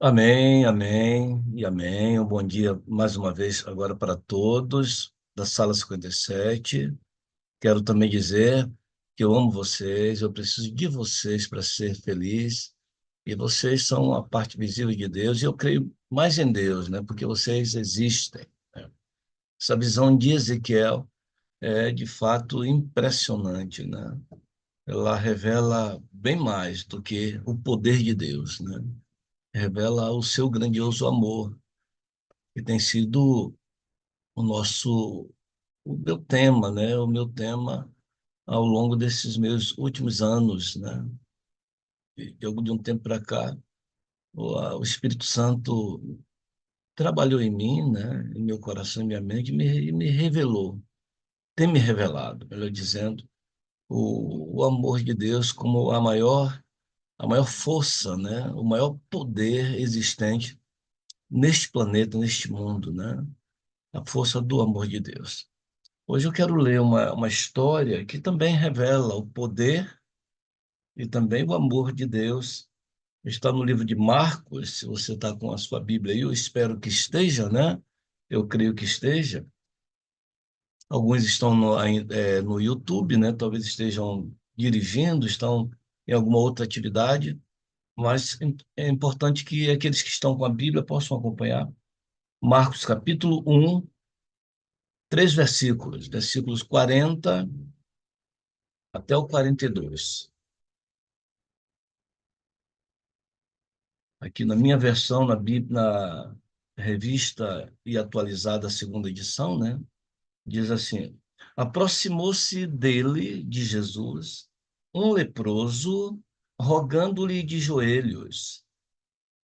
Amém, amém e amém. Um bom dia mais uma vez agora para todos da Sala 57. Quero também dizer que eu amo vocês, eu preciso de vocês para ser feliz. E vocês são a parte visível de Deus, e eu creio mais em Deus, né? Porque vocês existem, né? Essa visão de Ezequiel é de fato impressionante, né? Ela revela bem mais do que o poder de Deus, né? Revela o seu grandioso amor, que tem sido o meu tema, né? O meu tema ao longo desses meus últimos anos, né? De um tempo para cá, o Espírito Santo trabalhou em mim, né? Em meu coração e minha mente, e me revelou, tem me revelado, melhor dizendo, o amor de Deus como a maior força, né? O maior poder existente neste planeta, neste mundo, né? A força do amor de Deus. Hoje eu quero ler uma história que também revela o poder e também o amor de Deus. Está no livro de Marcos, se você está com a sua Bíblia aí, eu espero que esteja, né? Eu creio que esteja. Alguns estão no YouTube, né? Talvez estejam dirigindo, estão em alguma outra atividade, mas é importante que aqueles que estão com a Bíblia possam acompanhar. Marcos capítulo 1, três versículos, versículos 40 até o 42. Aqui na minha versão, na Bíblia, na revista e atualizada segunda edição, né? Diz assim: aproximou-se dele, de Jesus, um leproso, rogando-lhe de joelhos: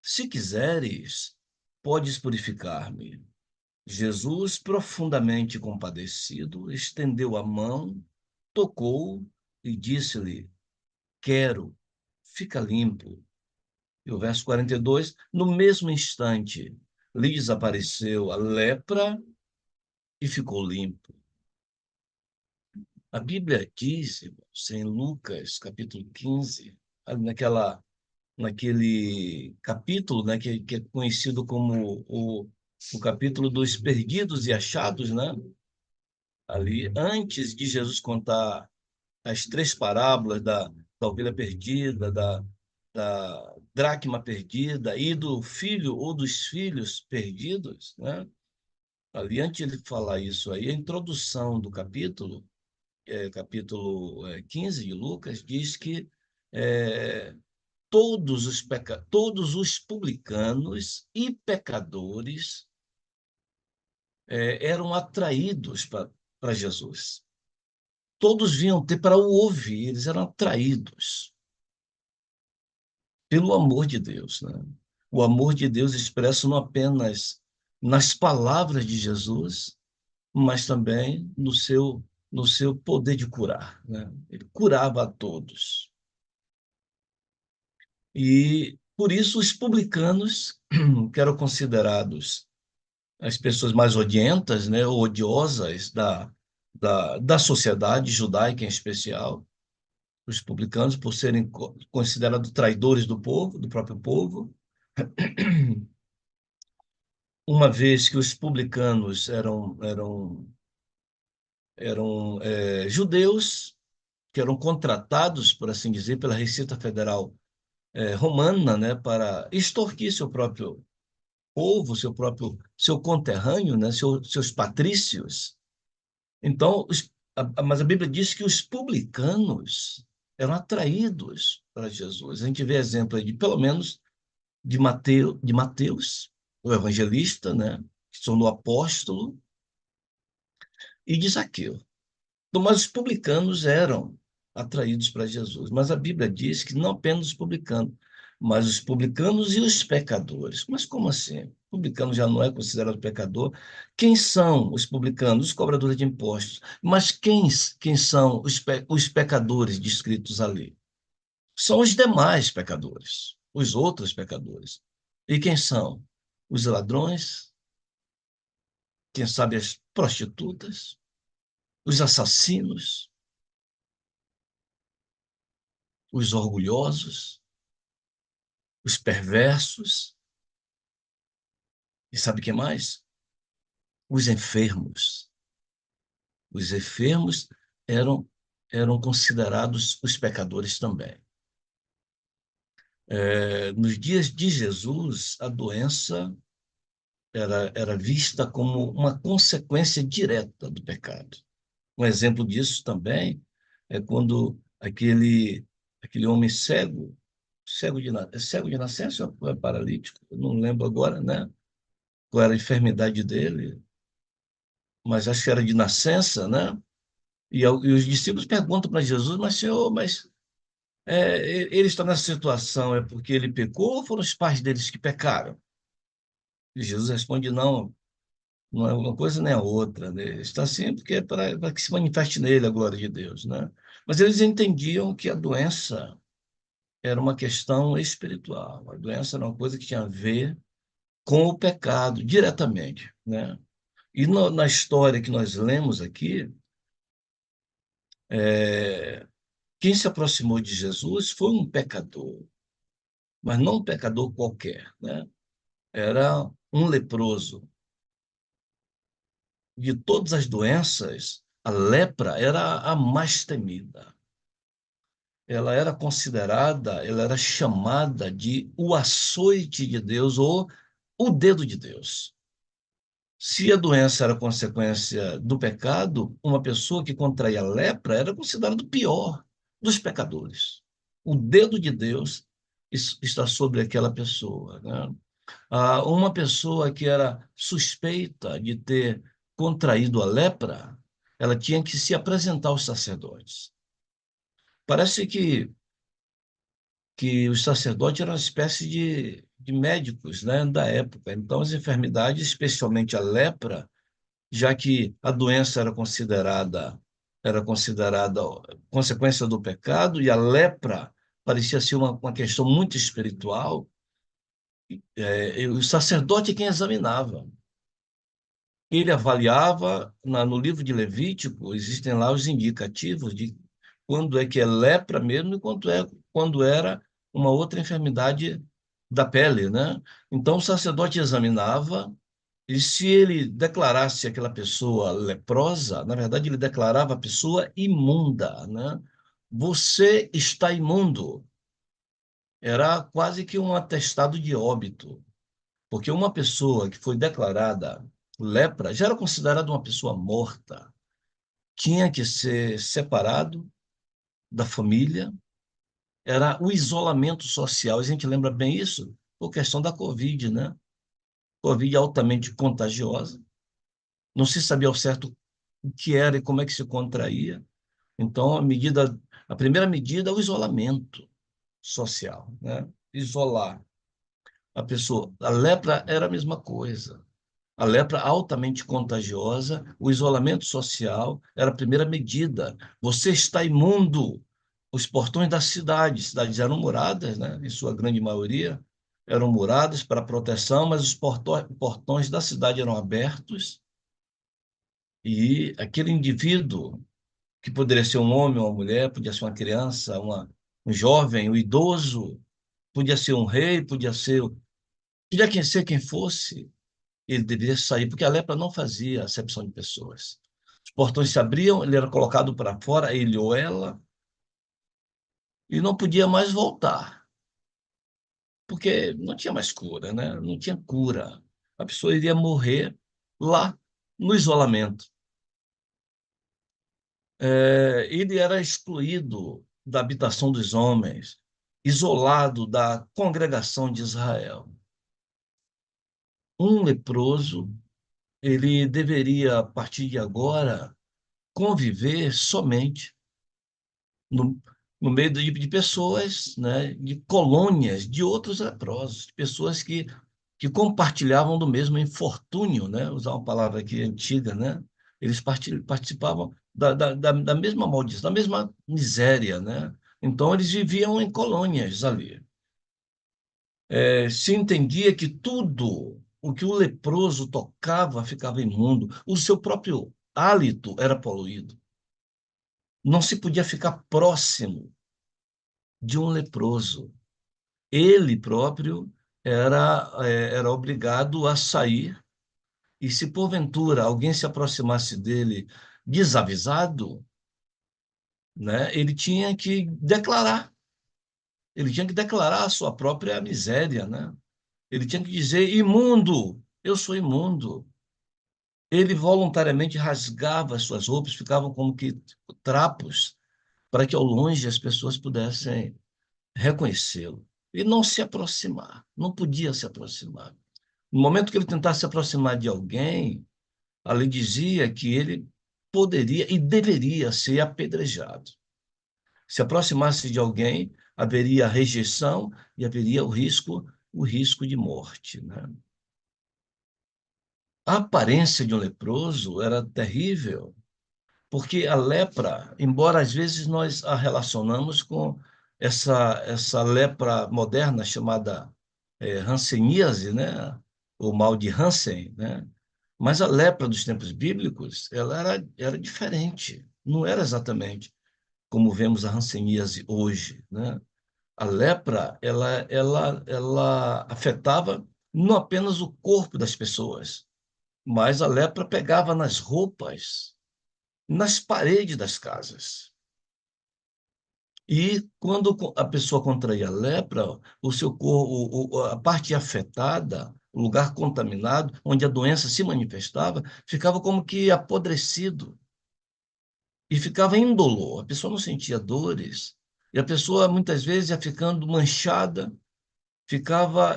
se quiseres, podes purificar-me. Jesus, profundamente compadecido, estendeu a mão, tocou e disse-lhe: quero, fica limpo. E o verso 42, no mesmo instante, lhes apareceu a lepra e ficou limpo. A Bíblia diz, irmãos, em Lucas, capítulo 15, naquele capítulo, né, que é conhecido como o capítulo dos perdidos e achados, né? Ali, antes de Jesus contar as três parábolas da ovelha perdida, da dracma perdida e do filho ou dos filhos perdidos, né? Ali, antes de ele falar isso aí, a introdução do capítulo 15 de Lucas, diz que é, todos os publicanos e pecadores eram atraídos para Jesus. Todos vinham ter para o ouvir, eles eram atraídos pelo amor de Deus, né? O amor de Deus expresso não apenas nas palavras de Jesus, mas também no seu poder de curar, né? Ele curava a todos. E por isso os publicanos, que eram considerados as pessoas mais odientas, né, ou odiosas da sociedade judaica em especial, os publicanos, por serem considerados traidores do povo, do próprio povo, uma vez que os publicanos eram judeus que eram contratados, por assim dizer, pela Receita Federal romana, né, para extorquir seu próprio povo, seu conterrâneo, né, seus patrícios. Então, mas a Bíblia diz que os publicanos eram atraídos para Jesus. A gente vê exemplo aí de, pelo menos, de Mateus, o evangelista, né, que se tornou apóstolo, e de Zaqueu. Então, mas os publicanos eram atraídos para Jesus. Mas a Bíblia diz que não apenas os publicanos, mas os publicanos e os pecadores. Mas como assim? O publicano já não é considerado pecador? Quem são os publicanos? Os cobradores de impostos. Mas quem são os pecadores descritos ali? São os demais pecadores, os outros pecadores. E quem são? Os ladrões, quem sabe as prostitutas, os assassinos, os orgulhosos, os perversos. E sabe o que mais? Os enfermos. Os enfermos eram, eram considerados os pecadores também. Nos dias de Jesus, a doença era vista como uma consequência direta do pecado. Um exemplo disso também é quando aquele homem cego, cego de nascença ou é paralítico? Eu não lembro agora, né? Qual era a enfermidade dele, mas acho que era de nascença, né? E os discípulos perguntam para Jesus, mas Senhor, ele está nessa situação é porque ele pecou ou foram os pais deles que pecaram? E Jesus responde, não, não é uma coisa nem a outra, né? Está assim porque é para que se manifeste nele a glória de Deus, né? Mas eles entendiam que a doença era uma questão espiritual. A doença era uma coisa que tinha a ver com o pecado, diretamente, né? E na história que nós lemos aqui, é, quem se aproximou de Jesus foi um pecador, mas não um pecador qualquer, né? Era um leproso. De todas as doenças, a lepra era a mais temida. Ela era considerada, ela era chamada de o açoite de Deus ou o dedo de Deus. Se a doença era consequência do pecado, uma pessoa que contraía lepra era considerada o pior dos pecadores. O dedo de Deus está sobre aquela pessoa, né? Uma pessoa que era suspeita de ter contraído a lepra, ela tinha que se apresentar aos sacerdotes. Parece que os sacerdotes eram uma espécie de médicos, né, da época. Então, as enfermidades, especialmente a lepra, já que a doença era considerada consequência do pecado e a lepra parecia ser uma questão muito espiritual, e o sacerdote é quem examinava. Ele avaliava, no livro de Levítico, existem lá os indicativos de quando é que é lepra mesmo e quando era uma outra enfermidade da pele, né? Então, o sacerdote examinava e se ele declarasse aquela pessoa leprosa, na verdade, ele declarava a pessoa imunda, né? Você está imundo. Era quase que um atestado de óbito. Porque uma pessoa que foi declarada lepra já era considerada uma pessoa morta. Tinha que ser separado da família. Era o isolamento social. A gente lembra bem isso por questão da Covid, né? Covid altamente contagiosa. Não se sabia ao certo o que era e como é que se contraía. Então, a primeira medida é o isolamento social, né? Isolar a pessoa. A lepra era a mesma coisa. A lepra altamente contagiosa, o isolamento social era a primeira medida. Você está imundo. Os portões da cidade, cidades eram muradas, né? Em sua grande maioria, eram muradas para proteção, mas os portões da cidade eram abertos e aquele indivíduo, que poderia ser um homem ou uma mulher, podia ser uma criança, um jovem, um idoso, podia ser um rei, podia ser quem fosse, ele deveria sair, porque a lepra não fazia acepção de pessoas. Os portões se abriam, ele era colocado para fora, ele ou ela, e não podia mais voltar, porque não tinha mais cura, né? Não tinha cura. A pessoa iria morrer lá, no isolamento. Ele era excluído da habitação dos homens, isolado da congregação de Israel. Um leproso, ele deveria, a partir de agora, conviver somente no, no meio de pessoas, né, de colônias de outros leprosos, de pessoas que compartilhavam do mesmo infortúnio, né, usar uma palavra aqui antiga, né, eles participavam da mesma maldição, da mesma miséria, né, então eles viviam em colônias ali. Se entendia que tudo o que o leproso tocava ficava imundo, o seu próprio hálito era poluído. Não se podia ficar próximo de um leproso. Ele próprio era obrigado a sair, e se porventura alguém se aproximasse dele desavisado, né, ele tinha que declarar a sua própria miséria, né? Ele tinha que dizer, imundo, eu sou imundo. Ele voluntariamente rasgava as suas roupas, ficavam como que trapos, para que ao longe as pessoas pudessem reconhecê-lo. E não se aproximar, não podia se aproximar. No momento que ele tentasse se aproximar de alguém, a lei dizia que ele poderia e deveria ser apedrejado. Se aproximasse de alguém, haveria rejeição e haveria o risco de morte, né? A aparência de um leproso era terrível, porque a lepra, embora às vezes nós a relacionamos com essa lepra moderna chamada hanseníase, né? O mal de Hansen, né? Mas a lepra dos tempos bíblicos, ela era diferente. Não era exatamente como vemos a hanseníase hoje, né? A lepra, ela afetava não apenas o corpo das pessoas, mas a lepra pegava nas roupas, nas paredes das casas. E quando a pessoa contraía lepra, o seu corpo, a parte afetada, o lugar contaminado, onde a doença se manifestava, ficava como que apodrecido e ficava indolor. A pessoa não sentia dores e a pessoa muitas vezes ia ficando manchada, ficava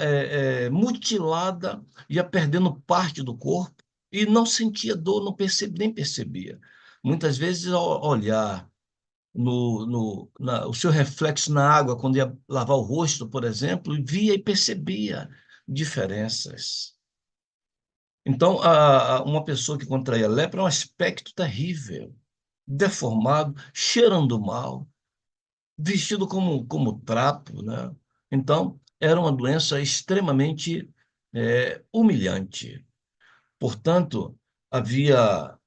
mutilada, ia perdendo parte do corpo e não sentia dor, não percebia, nem percebia. Muitas vezes, ao olhar o seu reflexo na água, quando ia lavar o rosto, por exemplo, via e percebia diferenças. Então, uma pessoa que contraía lepra é um aspecto terrível, deformado, cheirando mal, vestido como trapo, né? Então, era uma doença extremamente humilhante. Portanto, havia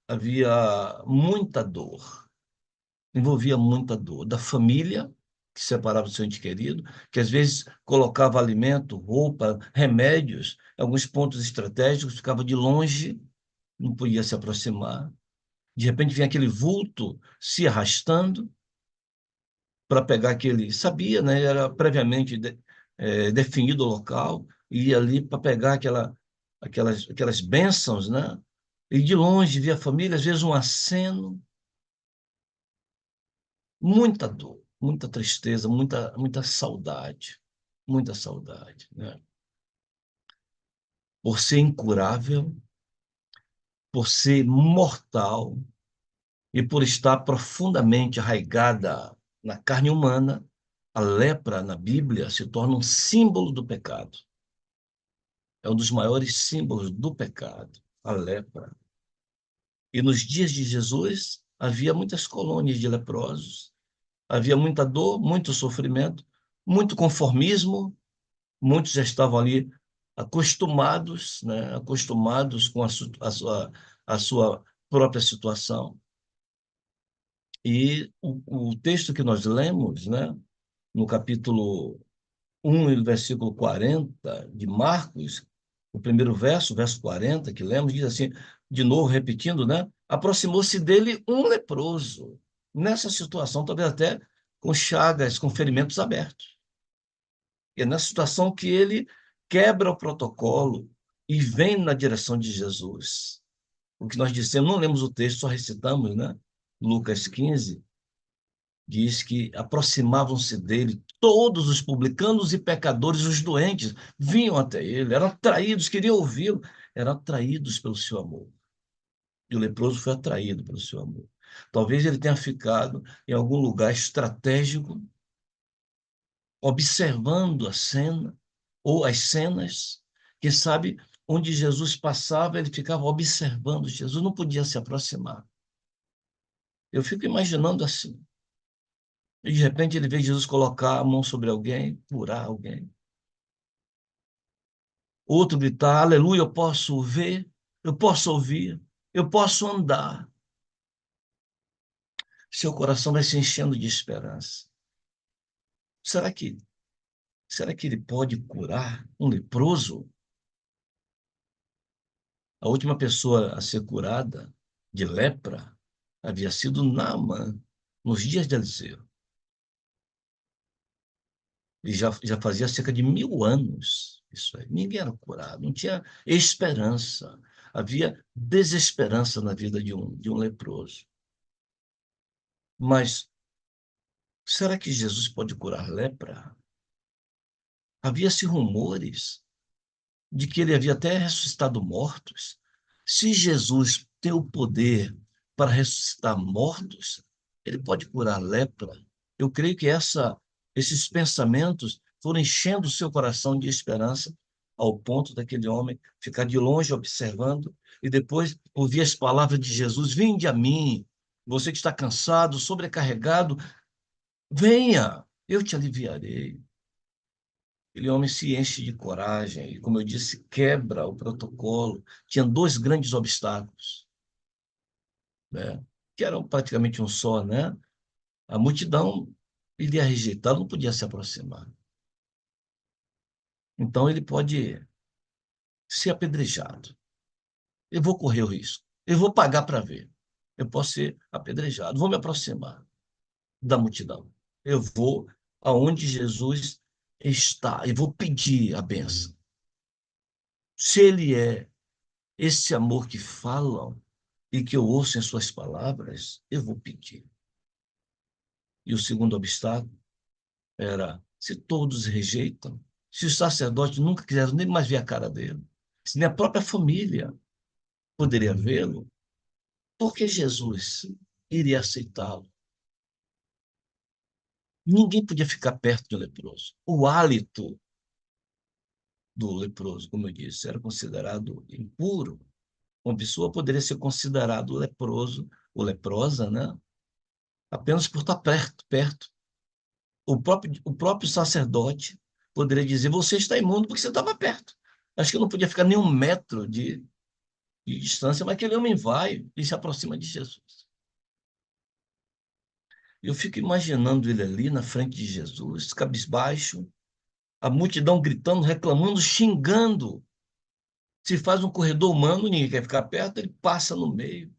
muita dor, envolvia muita dor da família, que separava do seu ente querido, que às vezes colocava alimento, roupa, remédios, alguns pontos estratégicos, ficava de longe, não podia se aproximar. De repente vinha aquele vulto se arrastando para pegar aquele. Sabia, né? Era previamente definido o local, e ia ali para pegar aquelas bênçãos, né? E de longe via a família, às vezes um aceno, muita dor, muita tristeza, muita saudade, né? Por ser incurável, por ser mortal e por estar profundamente arraigada na carne humana, a lepra na Bíblia se torna um símbolo do pecado. É um dos maiores símbolos do pecado, a lepra. E nos dias de Jesus havia muitas colônias de leprosos, havia muita dor, muito sofrimento, muito conformismo. Muitos já estavam ali acostumados, né, acostumados com a sua própria situação. E o texto que nós lemos, né, no capítulo 1 e no versículo 40 de Marcos, o primeiro verso, verso 40, que lemos, diz assim, de novo repetindo, né? Aproximou-se dele um leproso, nessa situação, talvez até com chagas, com ferimentos abertos. E é nessa situação que ele quebra o protocolo e vem na direção de Jesus. O que nós dissemos, não lemos o texto, só recitamos, né? Lucas 15, diz que aproximavam-se dele todos os publicanos e pecadores, os doentes, vinham até ele, eram atraídos, queriam ouvi-lo, eram atraídos pelo seu amor. E o leproso foi atraído pelo seu amor. Talvez ele tenha ficado em algum lugar estratégico, observando a cena, ou as cenas, quem sabe onde Jesus passava, ele ficava observando Jesus, não podia se aproximar. Eu fico imaginando assim. E de repente ele vê Jesus colocar a mão sobre alguém, curar alguém. Outro gritar, aleluia, eu posso ver, eu posso ouvir, eu posso andar. Seu coração vai se enchendo de esperança. Será que Será que ele pode curar um leproso? A última pessoa a ser curada de lepra havia sido Naamã, nos dias de Eliseu. E já fazia cerca de 1000 anos isso aí. Ninguém era curado, não tinha esperança. Havia desesperança na vida de um leproso. Mas será que Jesus pode curar lepra? Havia-se rumores de que ele havia até ressuscitado mortos. Se Jesus tem o poder para ressuscitar mortos, ele pode curar lepra. Eu creio que esses pensamentos foram enchendo o seu coração de esperança, ao ponto daquele homem ficar de longe observando e depois ouvir as palavras de Jesus: Vinde a mim, você que está cansado, sobrecarregado, venha, eu te aliviarei. Aquele homem se enche de coragem e, como eu disse, quebra o protocolo. Tinha dois grandes obstáculos, né? Que eram praticamente um só, né? A multidão iria rejeitá-lo, não podia se aproximar. Então ele pode ser apedrejado. Eu vou correr o risco. Eu vou pagar para ver. Eu posso ser apedrejado. Vou me aproximar da multidão. Eu vou aonde Jesus está e vou pedir a benção. Se ele é esse amor que falam e que eu ouço em suas palavras, eu vou pedir. E o segundo obstáculo era: se todos rejeitam, se os sacerdotes nunca quiseram nem mais ver a cara dele, se nem a própria família poderia vê-lo, por que Jesus iria aceitá-lo? Ninguém podia ficar perto de um leproso. O hálito do leproso, como eu disse, era considerado impuro. Uma pessoa poderia ser considerado leproso ou leprosa, né? Apenas por estar perto. O próprio sacerdote poderia dizer: você está imundo porque você estava perto. Acho que eu não podia ficar nem 1 metro de distância, mas aquele homem vai e se aproxima de Jesus. Eu fico imaginando ele ali na frente de Jesus, cabisbaixo, a multidão gritando, reclamando, xingando. Se faz um corredor humano, ninguém quer ficar perto, ele passa no meio.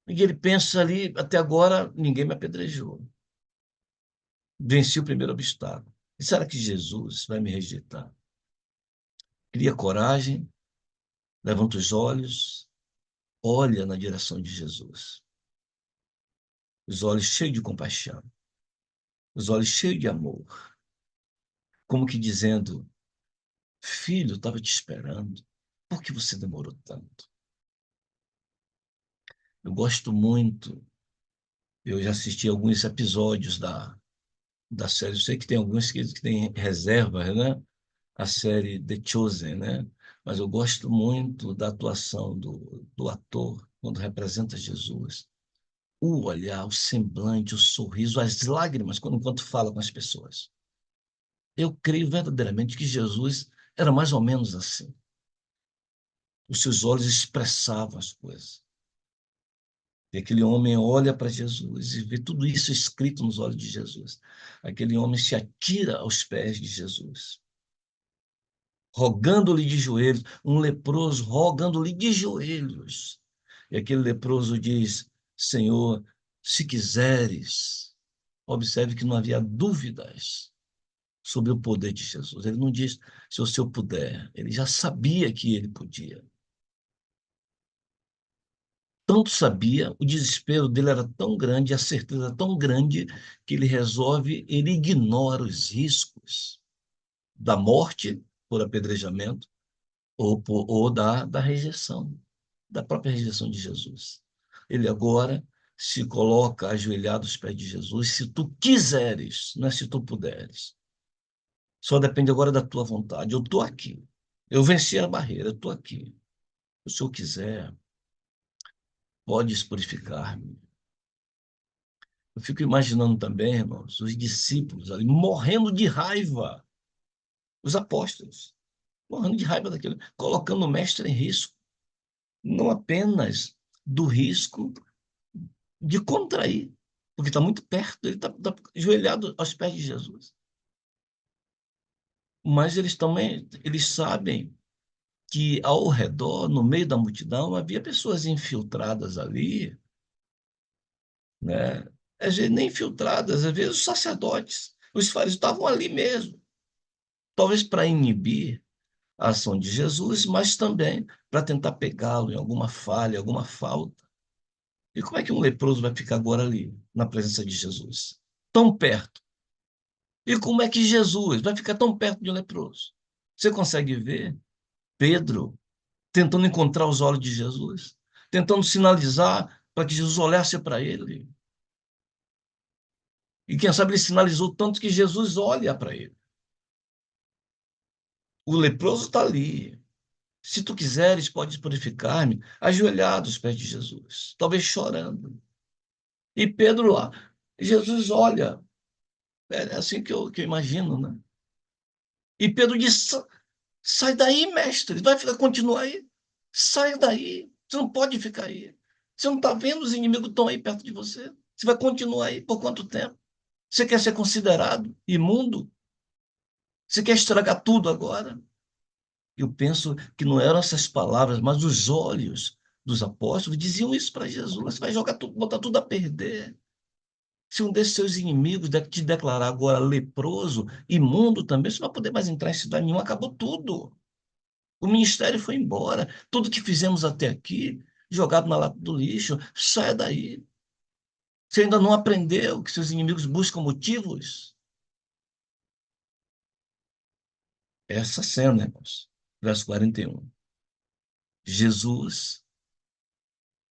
E ele pensa ali: até agora ninguém me apedrejou. Venci o primeiro obstáculo. E será que Jesus vai me rejeitar? Cria coragem, levanta os olhos, olha na direção de Jesus. Os olhos cheios de compaixão, os olhos cheios de amor, como que dizendo: filho, estava te esperando. Por que você demorou tanto? Eu gosto muito, eu já assisti alguns episódios da série, eu sei que tem alguns que têm reservas, né? A série The Chosen, né? Mas eu gosto muito da atuação do ator quando representa Jesus. O olhar, o semblante, o sorriso, as lágrimas, enquanto fala com as pessoas. Eu creio verdadeiramente que Jesus era mais ou menos assim. Os seus olhos expressavam as coisas. E aquele homem olha para Jesus e vê tudo isso escrito nos olhos de Jesus. Aquele homem se atira aos pés de Jesus, rogando-lhe de joelhos, um leproso rogando-lhe de joelhos. E aquele leproso diz: Senhor, se quiseres. Observe que não havia dúvidas sobre o poder de Jesus. Ele não diz: se o Senhor puder. Ele já sabia que ele podia. Tanto sabia, o desespero dele era tão grande, a certeza tão grande, que ele ignora os riscos da morte por apedrejamento ou da rejeição, da própria rejeição de Jesus. Ele agora se coloca ajoelhado aos pés de Jesus: se tu quiseres, não é se tu puderes. Só depende agora da tua vontade. Eu estou aqui. Eu venci a barreira, eu estou aqui. Se o Senhor quiser, podes purificar-me. Eu fico imaginando também, irmãos, os discípulos ali morrendo de raiva, os apóstolos, morrendo de raiva daquilo, colocando o mestre em risco, não apenas do risco de contrair, porque está muito perto, ele está ajoelhado aos pés de Jesus. Mas eles também, eles sabem que ao redor, no meio da multidão, havia pessoas infiltradas ali, né? Às vezes nem infiltradas, às vezes os sacerdotes, os fariseus estavam ali mesmo, talvez para inibir a ação de Jesus, mas também para tentar pegá-lo em alguma falha, alguma falta. E como é que um leproso vai ficar agora ali, na presença de Jesus? Tão perto. E como é que Jesus vai ficar tão perto de um leproso? Você consegue ver Pedro tentando encontrar os olhos de Jesus, tentando sinalizar para que Jesus olhasse para ele. E quem sabe ele sinalizou tanto que Jesus olha para ele. O leproso está ali. Se tu quiseres, podes purificar-me, ajoelhado aos pés de Jesus, talvez chorando. E Pedro lá. Jesus olha. É assim que eu imagino, né? E Pedro diz: sai daí, mestre. Vai ficar, continuar aí. Sai daí. Você não pode ficar aí. Você não está vendo os inimigos estão aí perto de você? Você vai continuar aí por quanto tempo? Você quer ser considerado imundo? Você quer estragar tudo agora? Eu penso que não eram essas palavras, mas os olhos dos apóstolos diziam isso para Jesus. Você vai jogar tudo, botar tudo a perder. Se um desses seus inimigos te declarar agora leproso, imundo também, você não vai poder mais entrar em cidade nenhuma, acabou tudo. O ministério foi embora. Tudo que fizemos até aqui, jogado na lata do lixo, saia daí. Você ainda não aprendeu que seus inimigos buscam motivos? Essa cena, irmãos. Verso 41. Jesus,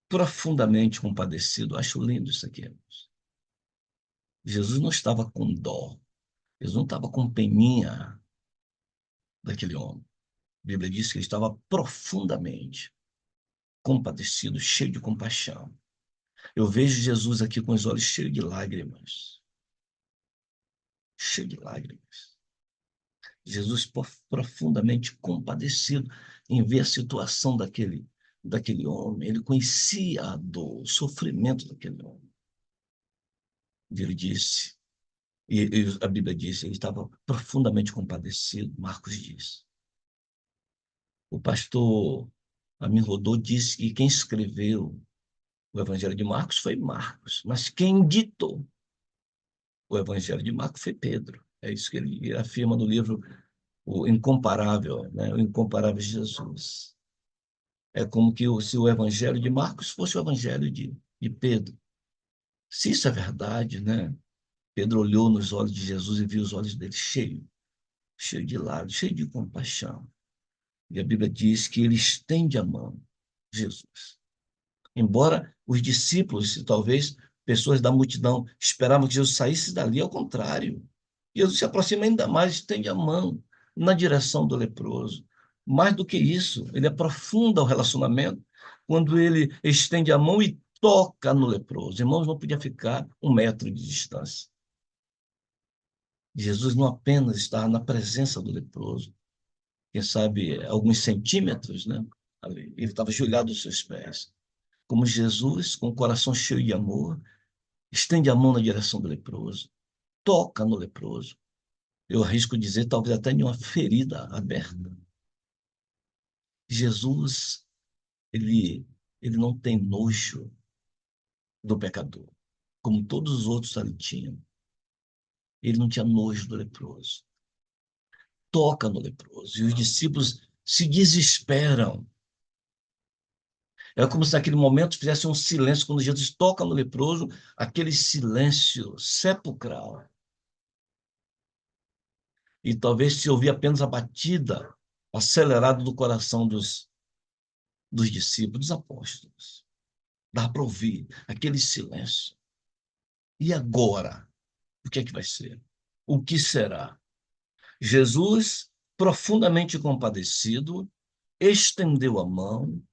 profundamente compadecido. Acho lindo isso aqui, irmãos. Jesus não estava com dó. Jesus não estava com peninha daquele homem. A Bíblia diz que ele estava profundamente compadecido, cheio de compaixão. Eu vejo Jesus aqui com os olhos cheios de lágrimas. Cheio de lágrimas. Jesus profundamente compadecido em ver a situação daquele homem. Ele conhecia a dor, o sofrimento daquele homem. E ele disse, e a Bíblia diz, ele estava profundamente compadecido, Marcos diz. O pastor Amin Rodô disse que quem escreveu o Evangelho de Marcos foi Marcos, mas quem ditou o Evangelho de Marcos foi Pedro. É isso que ele afirma no livro O Incomparável, né? O Incomparável Jesus. É como que se o Evangelho de Marcos fosse o Evangelho de Pedro. Se isso é verdade, né? Pedro olhou nos olhos de Jesus e viu os olhos dele cheios, cheio de lágrimas, cheio de compaixão. E a Bíblia diz que ele estende a mão, Jesus. Embora os discípulos, e talvez pessoas da multidão, esperavam que Jesus saísse dali, ao contrário. Jesus se aproxima ainda mais, estende a mão na direção do leproso. Mais do que isso, ele aprofunda o relacionamento quando ele estende a mão e toca no leproso. Irmãos, não podia ficar 1 metro de distância. Jesus não apenas estava na presença do leproso, quem sabe alguns centímetros, né? Ali. Ele estava ajoelhado aos seus pés. Como Jesus, com o coração cheio de amor, estende a mão na direção do leproso, toca no leproso. Eu arrisco dizer, talvez até em uma ferida aberta. Jesus, ele não tem nojo do pecador, como todos os outros ali tinham. Ele não tinha nojo do leproso. Toca no leproso. E os discípulos se desesperam. É como se naquele momento fizesse um silêncio. Quando Jesus toca no leproso, aquele silêncio sepulcral. E talvez se ouvir apenas a batida acelerada do coração dos discípulos, dos apóstolos. Dá para ouvir aquele silêncio. E agora? O que é que vai ser? O que será? Jesus, profundamente compadecido, estendeu a mão,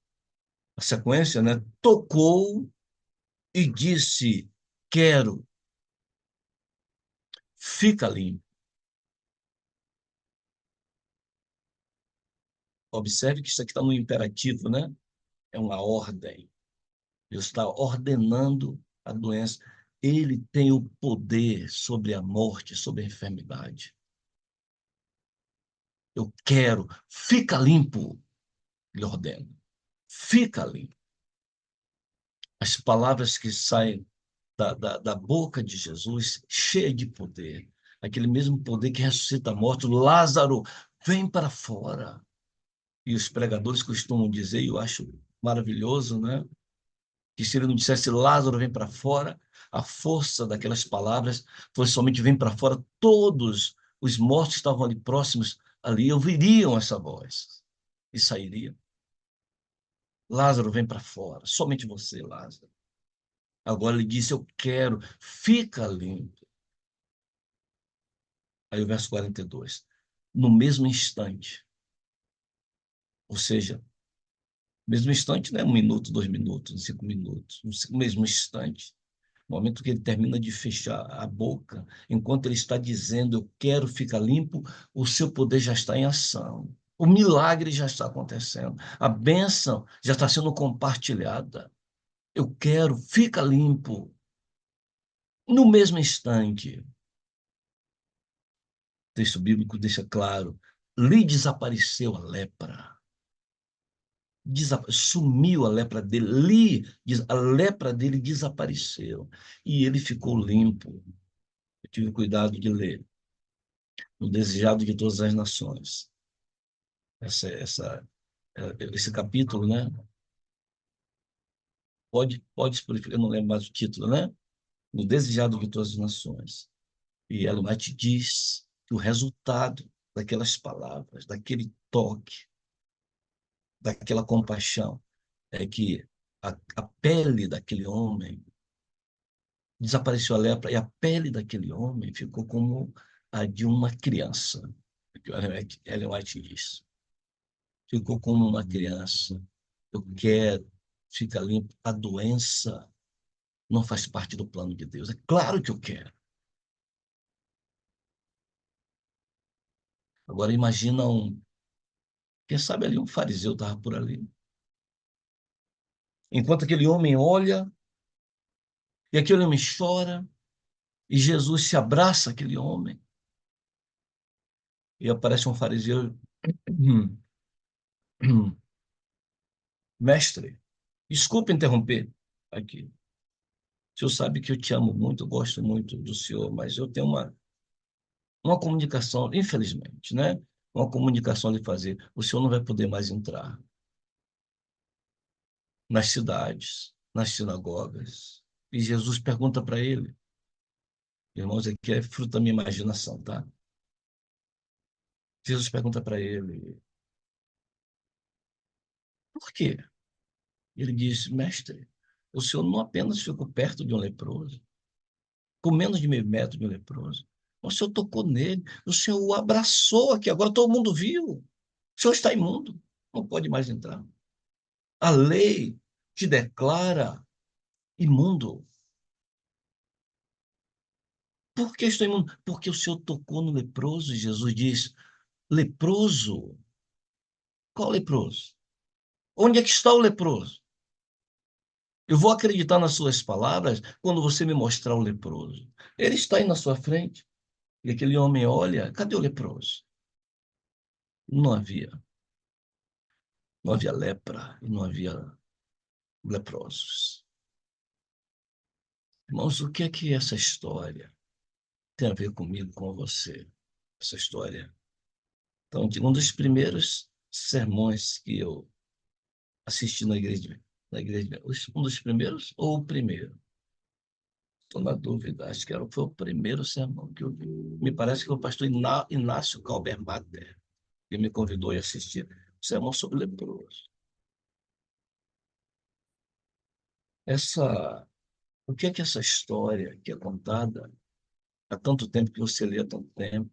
a sequência, né? Tocou e disse: quero, fica limpo. Observe que isso aqui está no imperativo, né? É uma ordem. Deus está ordenando a doença. Ele tem o poder sobre a morte, sobre a enfermidade. Eu quero, fica limpo, lhe ordeno. Fica limpo. As palavras que saem da boca de Jesus, cheia de poder. Aquele mesmo poder que ressuscita mortos. Lázaro, vem para fora. E os pregadores costumam dizer, e eu acho maravilhoso, né? Que se ele não dissesse Lázaro, vem para fora, a força daquelas palavras foi somente vem para fora, todos os mortos que estavam ali próximos, ali ouviriam essa voz e sairiam. Lázaro, vem para fora, somente você, Lázaro. Agora ele disse, eu quero, fica limpo. Aí o verso 42. No mesmo instante, ou seja, mesmo instante não é 1 minuto, 2 minutos, 5 minutos, no mesmo instante, no momento que ele termina de fechar a boca, enquanto ele está dizendo, eu quero ficar limpo, o seu poder já está em ação. O milagre já está acontecendo. A bênção já está sendo compartilhada. Eu quero, fica limpo. No mesmo instante, o texto bíblico deixa claro, lhe desapareceu a lepra. Sumiu a lepra dele, a lepra dele desapareceu e ele ficou limpo. Eu tive cuidado de ler o desejado de todas as nações. Esse capítulo, né? Pode purificar, eu não lembro mais o título, né? O desejado de todas as nações. E Ellen White diz que o resultado daquelas palavras, daquele toque, daquela compaixão, é que a pele daquele homem desapareceu a lepra e a pele daquele homem ficou como a de uma criança. Que Ellen White diz. Ficou como uma criança. Eu quero, fica limpo. A doença não faz parte do plano de Deus. É claro que eu quero. Agora imagina quem sabe ali um fariseu estava por ali. Enquanto aquele homem olha e aquele homem chora e Jesus se abraça aquele homem e aparece um fariseu, mestre, desculpe interromper aqui. O senhor sabe que eu te amo muito, eu gosto muito do senhor, mas eu tenho uma comunicação, infelizmente, né? Uma comunicação de fazer. O senhor não vai poder mais entrar nas cidades, nas sinagogas. E Jesus pergunta para ele, irmãos, aqui é fruto da minha imaginação, tá? Jesus pergunta para ele, por quê? Ele diz, mestre, o senhor não apenas ficou perto de um leproso, com menos de meio metro de um leproso, o senhor tocou nele, o senhor o abraçou aqui, agora todo mundo viu. O senhor está imundo, não pode mais entrar. A lei te declara imundo. Por que estou imundo? Porque o Senhor tocou no leproso. E Jesus diz, leproso? Qual leproso? Onde é que está o leproso? Eu vou acreditar nas suas palavras quando você me mostrar o leproso. Ele está aí na sua frente. E aquele homem olha, cadê o leproso? Não havia. Não havia lepra e não havia leprosos. Irmãos, o que é essa história tem a ver comigo, com você? Essa história. Então, um dos primeiros sermões que eu assisti na igreja, um dos primeiros ou o primeiro? Estou na dúvida, acho que foi o primeiro sermão que eu vi. Me parece que foi o pastor Inácio Calbermater, que me convidou a assistir o sermão sobre leproso. O que é essa história que é contada há tanto tempo, que você lê há tanto tempo,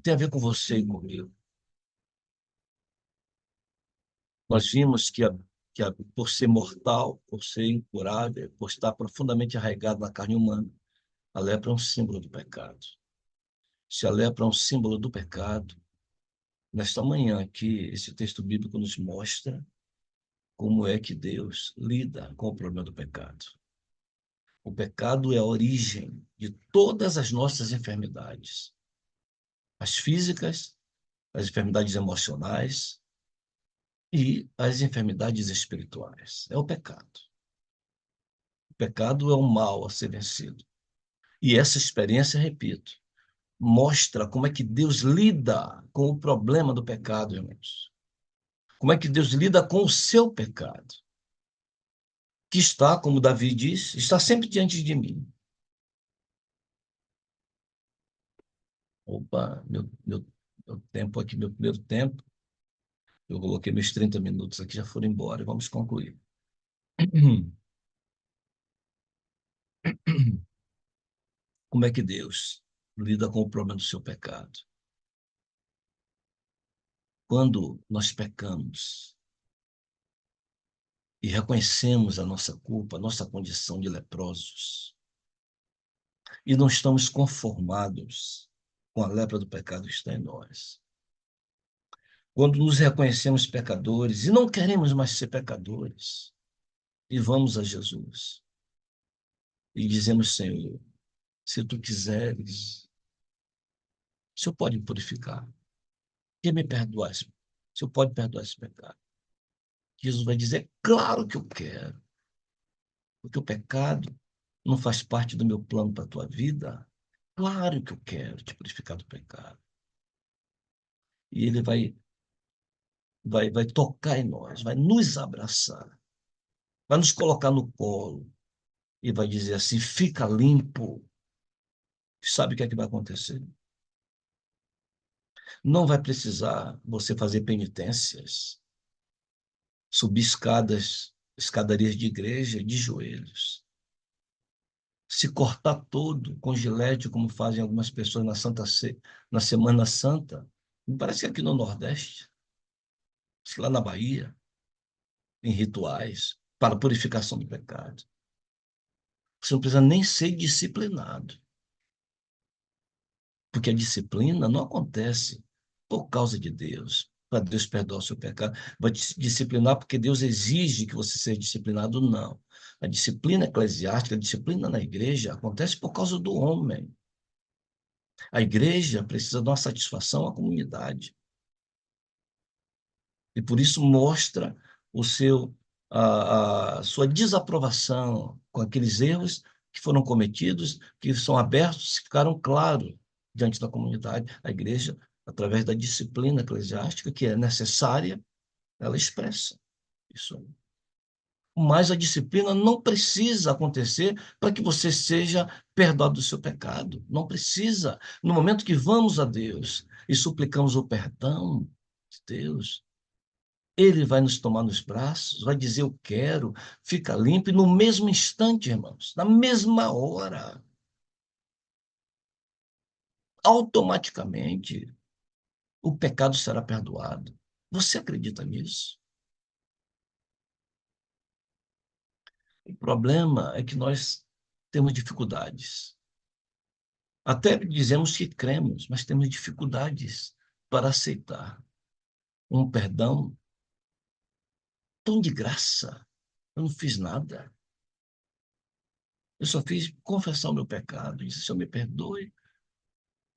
tem a ver com você e comigo? Nós vimos por ser mortal, por ser incurável, por estar profundamente arraigado na carne humana, a lepra é um símbolo do pecado. Se a lepra é um símbolo do pecado, nesta manhã aqui, esse texto bíblico nos mostra como é que Deus lida com o problema do pecado. O pecado é a origem de todas as nossas enfermidades, as físicas, as enfermidades emocionais e as enfermidades espirituais. É o pecado. O pecado é o mal a ser vencido. E essa experiência, repito, mostra como é que Deus lida com o problema do pecado, irmãos. Como é que Deus lida com o seu pecado, que está, como Davi diz, está sempre diante de mim. Opa, meu tempo aqui, meu primeiro tempo, eu coloquei meus 30 minutos aqui, já foram embora. Vamos concluir. Como é que Deus lida com o problema do seu pecado? Quando nós pecamos e reconhecemos a nossa culpa, a nossa condição de leprosos, e não estamos conformados com a lepra do pecado que está em nós. Quando nos reconhecemos pecadores e não queremos mais ser pecadores, e vamos a Jesus e dizemos, Senhor, se tu quiseres, o Senhor pode me purificar. Quer me perdoar? O Senhor pode perdoar esse pecado. Jesus vai dizer, claro que eu quero, porque o pecado não faz parte do meu plano para a tua vida. Claro que eu quero te purificar do pecado. E ele vai tocar em nós, vai nos abraçar, vai nos colocar no colo e vai dizer assim, fica limpo. Sabe o que é que vai acontecer? Não vai precisar você fazer penitências, subir escadarias de igreja de joelhos, se cortar todo com gilete, como fazem algumas pessoas na Semana Santa. Me parece que aqui no Nordeste, lá na Bahia, em rituais para a purificação do pecado. Você não precisa nem ser disciplinado, porque a disciplina não acontece por causa de Deus, para Deus perdoar o seu pecado. Vai te disciplinar porque Deus exige que você seja disciplinado, não. A disciplina eclesiástica, a disciplina na igreja acontece por causa do homem. A igreja precisa dar uma satisfação à comunidade. E por isso mostra a sua desaprovação com aqueles erros que foram cometidos, que são abertos, ficaram claros diante da comunidade. A igreja, através da disciplina eclesiástica, que é necessária, ela expressa isso. Mas a disciplina não precisa acontecer para que você seja perdoado do seu pecado. Não precisa. No momento que vamos a Deus e suplicamos o perdão de Deus, ele vai nos tomar nos braços, vai dizer eu quero, fica limpo, e no mesmo instante, irmãos, na mesma hora, automaticamente, o pecado será perdoado. Você acredita nisso? O problema é que nós temos dificuldades. Até dizemos que cremos, mas temos dificuldades para aceitar um perdão tão de graça. Eu não fiz nada. Eu só fiz confessar o meu pecado. Disse, Senhor, me perdoe.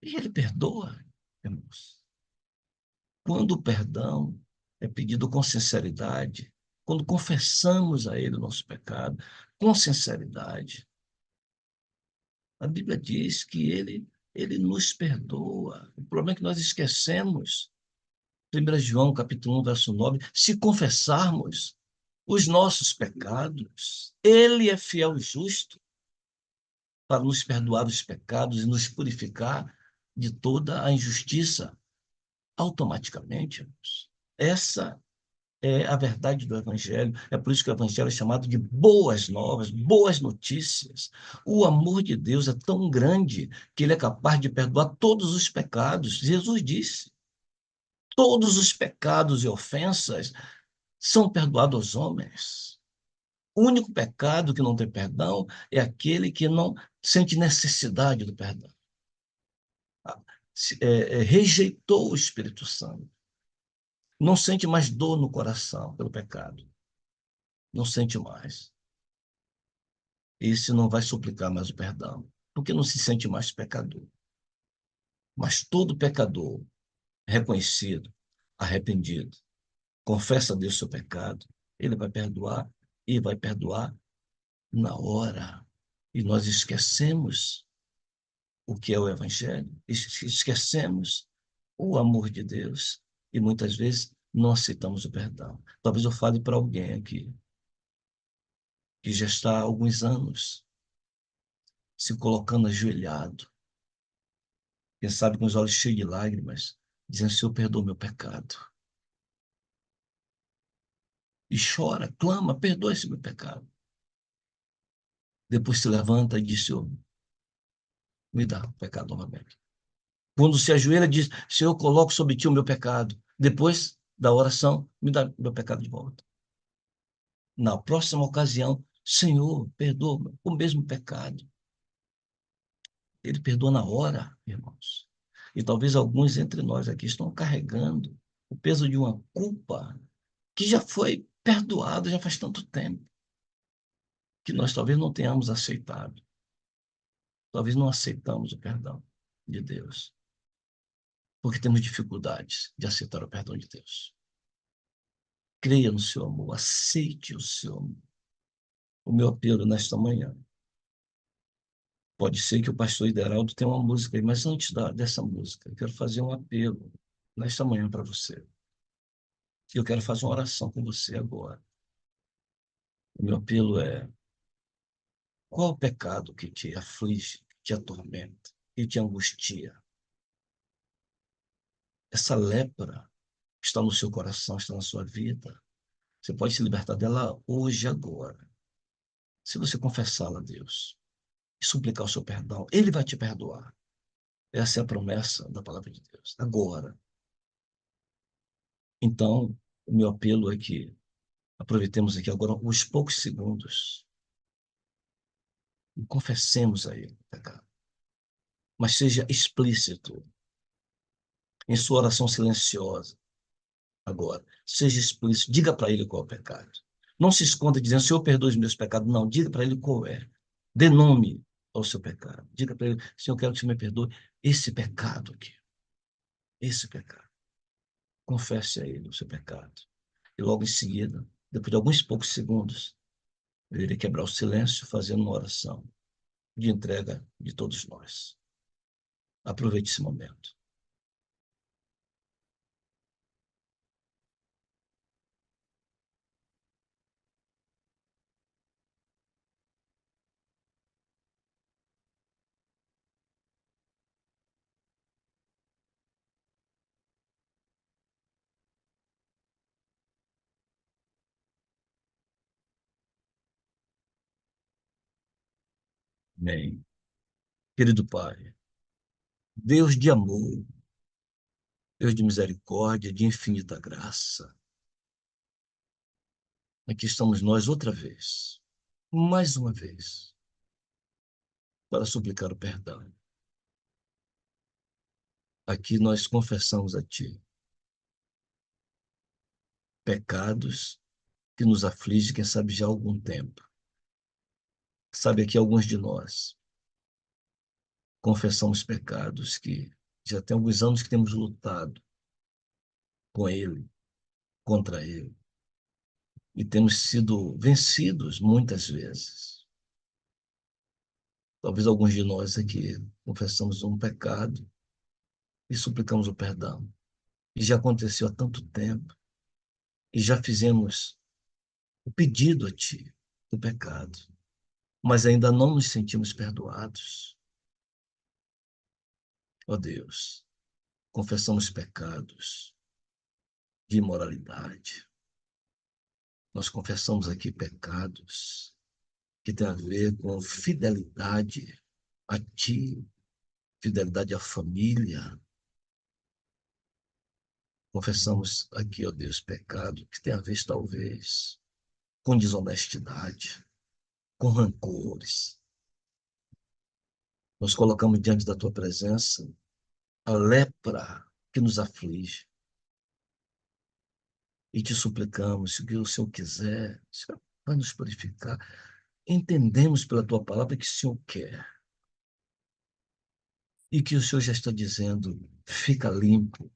E ele perdoa, irmãos. Quando o perdão é pedido com sinceridade, quando confessamos a ele o nosso pecado, com sinceridade, a Bíblia diz que ele nos perdoa. O problema é que nós esquecemos. 1 João, capítulo 1, verso 9, se confessarmos os nossos pecados, ele é fiel e justo para nos perdoar os pecados e nos purificar de toda a injustiça automaticamente. Essa é a verdade do Evangelho. É por isso que o Evangelho é chamado de boas novas, boas notícias. O amor de Deus é tão grande que ele é capaz de perdoar todos os pecados. Jesus disse, todos os pecados e ofensas são perdoados aos homens. O único pecado que não tem perdão é aquele que não sente necessidade do perdão. Rejeitou o Espírito Santo. Não sente mais dor no coração pelo pecado. Não sente mais. esse não vai suplicar mais o perdão, porque não se sente mais pecador. Mas todo pecador reconhecido, arrependido, confessa a Deus seu pecado, ele vai perdoar e vai perdoar na hora. E nós esquecemos o que é o Evangelho, esquecemos o amor de Deus e muitas vezes não aceitamos o perdão. Talvez eu fale para alguém aqui que já está há alguns anos se colocando ajoelhado, quem sabe com os olhos cheios de lágrimas, dizendo: Senhor, perdoa meu pecado. E chora, clama: perdoa esse meu pecado. Depois se levanta e diz: Senhor, me dá o pecado novamente. Quando se ajoelha, diz: Senhor, coloco sobre ti o meu pecado. Depois da oração, me dá o meu pecado de volta. Na próxima ocasião, Senhor, perdoa o mesmo pecado. Ele perdoa na hora, irmãos. E talvez alguns entre nós aqui estão carregando o peso de uma culpa que já foi perdoada já faz tanto tempo, que nós talvez não tenhamos aceitado. Talvez não aceitamos o perdão de Deus, porque temos dificuldades de aceitar o perdão de Deus. Creia no seu amor, aceite o seu amor. O meu apelo nesta manhã. Pode ser que o pastor Ideraldo tenha uma música aí, mas antes dessa música, eu quero fazer um apelo nesta manhã para você. Eu quero fazer uma oração com você agora. O meu apelo é: qual o pecado que te aflige, que te atormenta, que te angustia? Essa lepra está no seu coração, está na sua vida. Você pode se libertar dela hoje, agora. Se você confessá-la a Deus e suplicar o seu perdão, Ele vai te perdoar. Essa é a promessa da palavra de Deus. Agora. Então, o meu apelo é que aproveitemos aqui agora os poucos segundos e confessemos a Ele o pecado. Mas seja explícito em sua oração silenciosa agora. Seja explícito. Diga para Ele qual é o pecado. Não se esconda dizendo: Senhor, perdoe os meus pecados. Não, diga para Ele qual é. Dê nome ao seu pecado. Diga para Ele: Senhor, eu quero que você me perdoe esse pecado aqui. Esse pecado. Confesse a Ele o seu pecado. E logo em seguida, depois de alguns poucos segundos, ele iria quebrar o silêncio fazendo uma oração de entrega de todos nós. Aproveite esse momento. Amém. Querido Pai, Deus de amor, Deus de misericórdia, de infinita graça, aqui estamos nós outra vez, mais uma vez, para suplicar o perdão. Aqui nós confessamos a Ti pecados que nos afligem, quem sabe já há algum tempo. Sabe, aqui alguns de nós confessamos pecados que já tem alguns anos que temos lutado com Ele, contra Ele, e temos sido vencidos muitas vezes. Talvez alguns de nós aqui confessamos um pecado e suplicamos o perdão. E já aconteceu há tanto tempo, e já fizemos o pedido a Ti do pecado, mas ainda não nos sentimos perdoados. Ó Deus, confessamos pecados de imoralidade. Nós confessamos aqui pecados que têm a ver com fidelidade a Ti, fidelidade à família. Confessamos aqui, ó Deus, pecado que tem a ver, talvez, com desonestidade, com rancores. Nós colocamos diante da Tua presença a lepra que nos aflige e te suplicamos, se o Senhor quiser, o Senhor vai nos purificar. entendemos pela tua palavra que o Senhor quer e que o Senhor já está dizendo, fica limpo.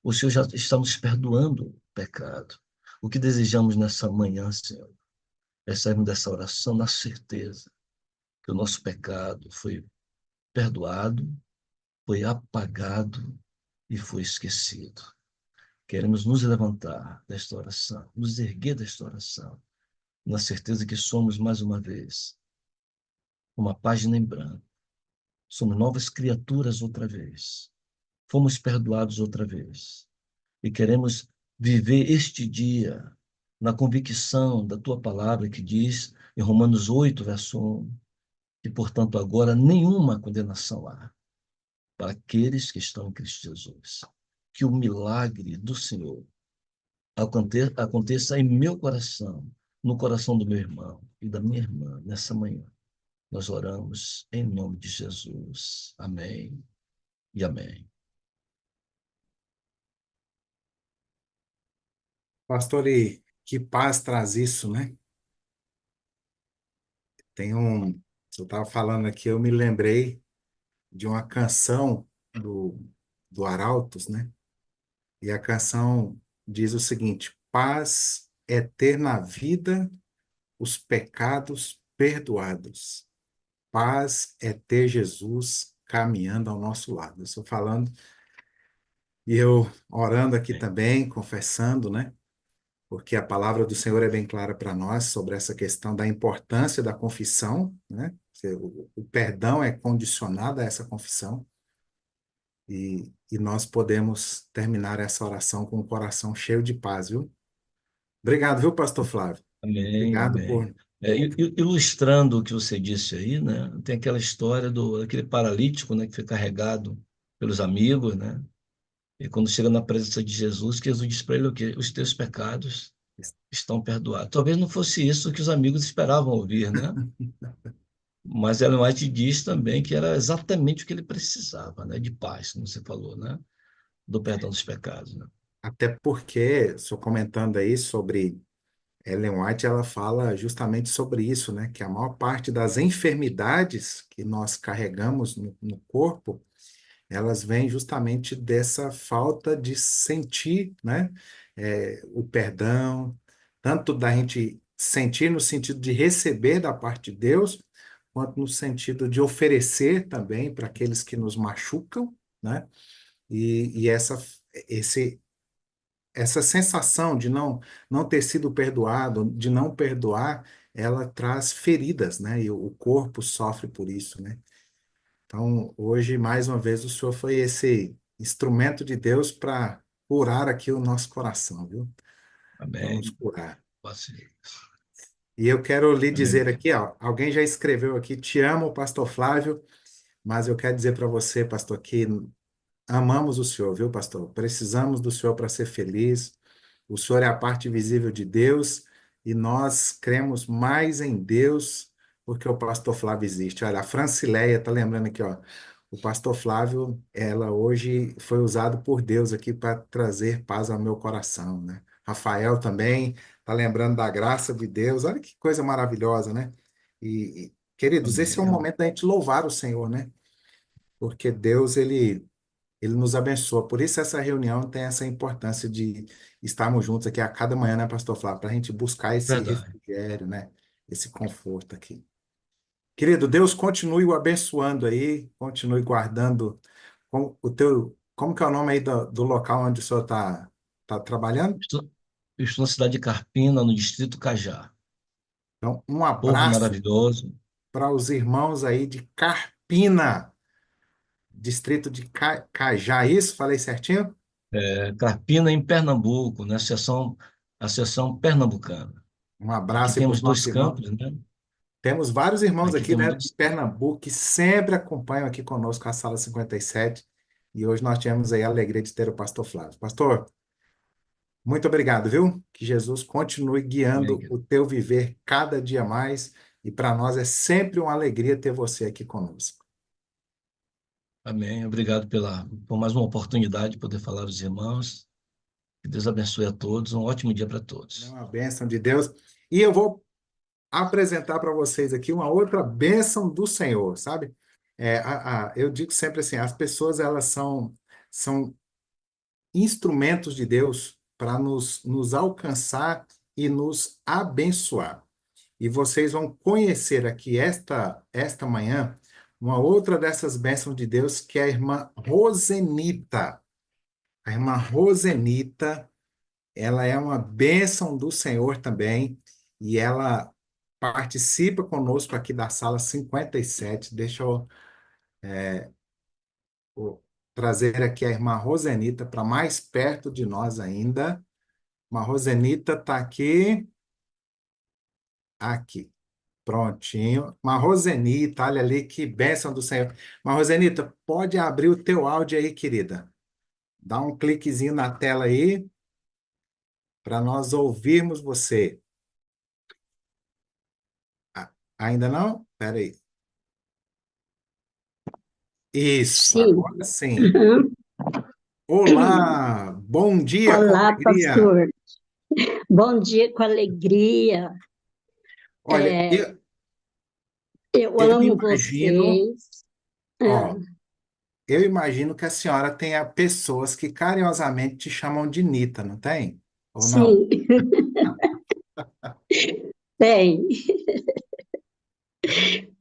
O Senhor já está nos perdoando o pecado. O que desejamos nessa manhã, Senhor, é sairmos dessa oração na certeza que o nosso pecado foi perdoado, foi apagado e foi esquecido. Queremos nos levantar desta oração, nos erguer desta oração, na certeza que somos, mais uma vez, uma página em branco. Somos novas criaturas outra vez. Fomos perdoados outra vez. E queremos viver este dia na convicção da tua palavra que diz, em Romanos 8, verso 1, que, portanto, agora nenhuma condenação há para aqueles que estão em Cristo Jesus. Que o milagre do Senhor aconteça em meu coração, no coração do meu irmão e da minha irmã, nessa manhã. Nós oramos em nome de Jesus. Amém e amém. Pastor, e que paz traz isso, né? Tem um. Você estava falando aqui, eu me lembrei de uma canção do Arautos, né? E a canção diz o seguinte: paz é ter na vida os pecados perdoados. Paz é ter Jesus caminhando ao nosso lado. Eu estou falando e eu orando aqui também, confessando, né? Porque a palavra do Senhor é bem clara para nós sobre essa questão da importância da confissão, né? O perdão é condicionado a essa confissão e nós podemos terminar essa oração com o coração cheio de paz, viu? Obrigado, viu, Pastor Flávio? Amém, Obrigado amém. Ilustrando o que você disse aí, né? Tem aquela história daquele paralítico, né, que foi carregado pelos amigos, né? E quando chega na presença de Jesus, que Jesus diz para ele o quê? Os teus pecados estão perdoados. Talvez não fosse isso que os amigos esperavam ouvir, né? Mas Ellen White diz também que era exatamente o que ele precisava, né? De paz, como você falou, né? Do perdão dos pecados, né? Até porque, estou comentando aí sobre Ellen White, ela fala justamente sobre isso, né? Que a maior parte das enfermidades que nós carregamos no corpo, elas vêm justamente dessa falta de sentir, né? O perdão, tanto da gente sentir no sentido de receber da parte de Deus, quanto no sentido de oferecer também para aqueles que nos machucam, né? E esse, essa sensação de não ter sido perdoado, de não perdoar, ela traz feridas, né? E o corpo sofre por isso, né? Então, hoje, mais uma vez, o Senhor foi esse instrumento de Deus para curar aqui o nosso coração, viu? Para nos Amém. curar. Paciência. E eu quero lhe Amém. dizer aqui, ó, alguém já escreveu aqui, te amo, Pastor Flávio, mas eu quero dizer para você, pastor, que amamos o Senhor, viu, pastor? Precisamos do Senhor para ser feliz. O Senhor é a parte visível de Deus e nós cremos mais em Deus porque o pastor Flávio existe. Olha, a Francileia está lembrando aqui, ó. O pastor Flávio, ela hoje foi usado por Deus aqui para trazer paz ao meu coração, né? Rafael também está lembrando da graça de Deus. Olha que coisa maravilhosa, né? Queridos, esse é o Amém. momento da gente louvar o Senhor, né? Porque Deus, ele nos abençoa. Por isso essa reunião tem essa importância de estarmos juntos aqui a cada manhã, né, Pastor Flávio? Para a gente buscar esse Verdade. refrigério, né? Esse conforto aqui. Querido, Deus continue o abençoando aí, continue guardando como que é o nome aí do local onde o senhor tá trabalhando? Estou, estou na cidade de Carpina, no distrito Cajá. Então, um Povo abraço maravilhoso. para os irmãos aí de Carpina, distrito de Cajá, isso? Falei certinho? Carpina, em Pernambuco, na seção pernambucana. Um Aqui abraço aí para temos os nossos dois irmãos. campos, né? Temos vários irmãos Aqui aqui, temos né, de dois. Pernambuco, que sempre acompanham aqui conosco a Sala 57. E hoje nós tivemos aí a alegria de ter o pastor Flávio. Pastor, muito obrigado, viu? Que Jesus continue Amém, guiando o querido. teu viver cada dia mais. E para nós é sempre uma alegria ter você aqui conosco. Amém. Obrigado por mais uma oportunidade de poder falar aos irmãos. Que Deus abençoe a todos. Um ótimo dia para É todos. uma bênção de Deus. E eu vou apresentar para vocês aqui uma outra bênção do Senhor, sabe? Eu digo sempre assim, as pessoas elas são instrumentos de Deus para nos alcançar e nos abençoar. E vocês vão conhecer aqui esta manhã uma outra dessas bênçãos de Deus, que é a irmã Rosenita. A irmã Rosenita, ela é uma bênção do Senhor também, e ela participa conosco aqui da sala 57. Deixa eu trazer aqui a irmã Rosenita para mais perto de nós ainda. Irmã Rosenita está aqui, aqui. Prontinho. Marrozenita, olha ali que bênção do Senhor. Marrozenita, pode abrir o teu áudio aí, querida. Dá um cliquezinho na tela aí para nós ouvirmos você. Ainda não? Espera aí. Isso, Sim. agora sim. Uhum. Olá, bom dia com Olá, alegria. pastor. Bom dia com alegria. Olha, Eu eu amo imagino, vocês. Ah, ó, eu imagino que a senhora tenha pessoas que carinhosamente te chamam de Nita, não tem? Ou não? sim, tem.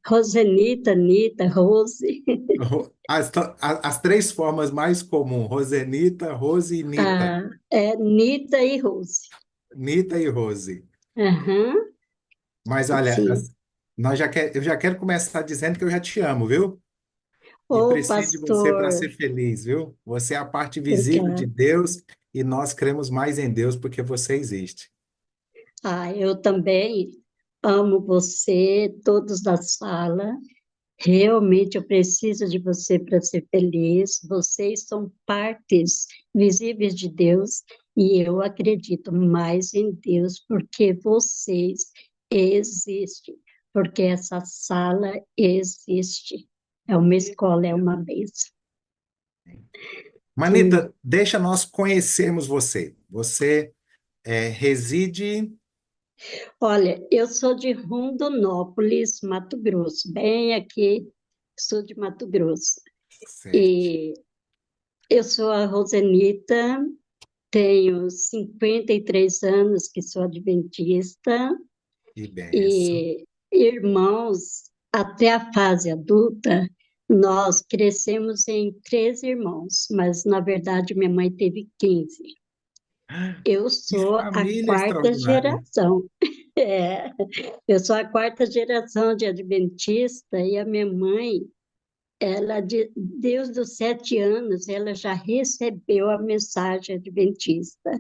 Rosenita, Nita, Rose. As três formas mais comuns, Rosenita, Rose e Nita. Nita e Rose. Nita e Rose. Aham, Mas olha, sim. eu já quero começar dizendo que eu já te amo, viu? E Ô, preciso de você para pastor, ser feliz, viu? Você é a parte visível de obrigada. Deus e nós cremos mais em Deus porque você existe. Eu também amo você, todos da sala. Realmente eu preciso de você para ser feliz. Vocês são partes visíveis de Deus e eu acredito mais em Deus porque vocês existem, porque essa sala existe. É uma escola, é uma bênção. Sim. Manita, deixa nós conhecermos você. Você reside Olha, eu sou de Rondonópolis, Mato Grosso, bem aqui, sou de Mato Grosso. certo. E eu sou a Rosenita. Tenho 53 anos que sou adventista Que benção. e irmãos, até a fase adulta, nós crescemos em 13 irmãos, mas na verdade minha mãe teve 15. Eu Que sou a família quarta extraordinária. geração. É, eu sou a quarta geração de adventista e a minha mãe, desde os 7 anos, ela já recebeu a mensagem adventista.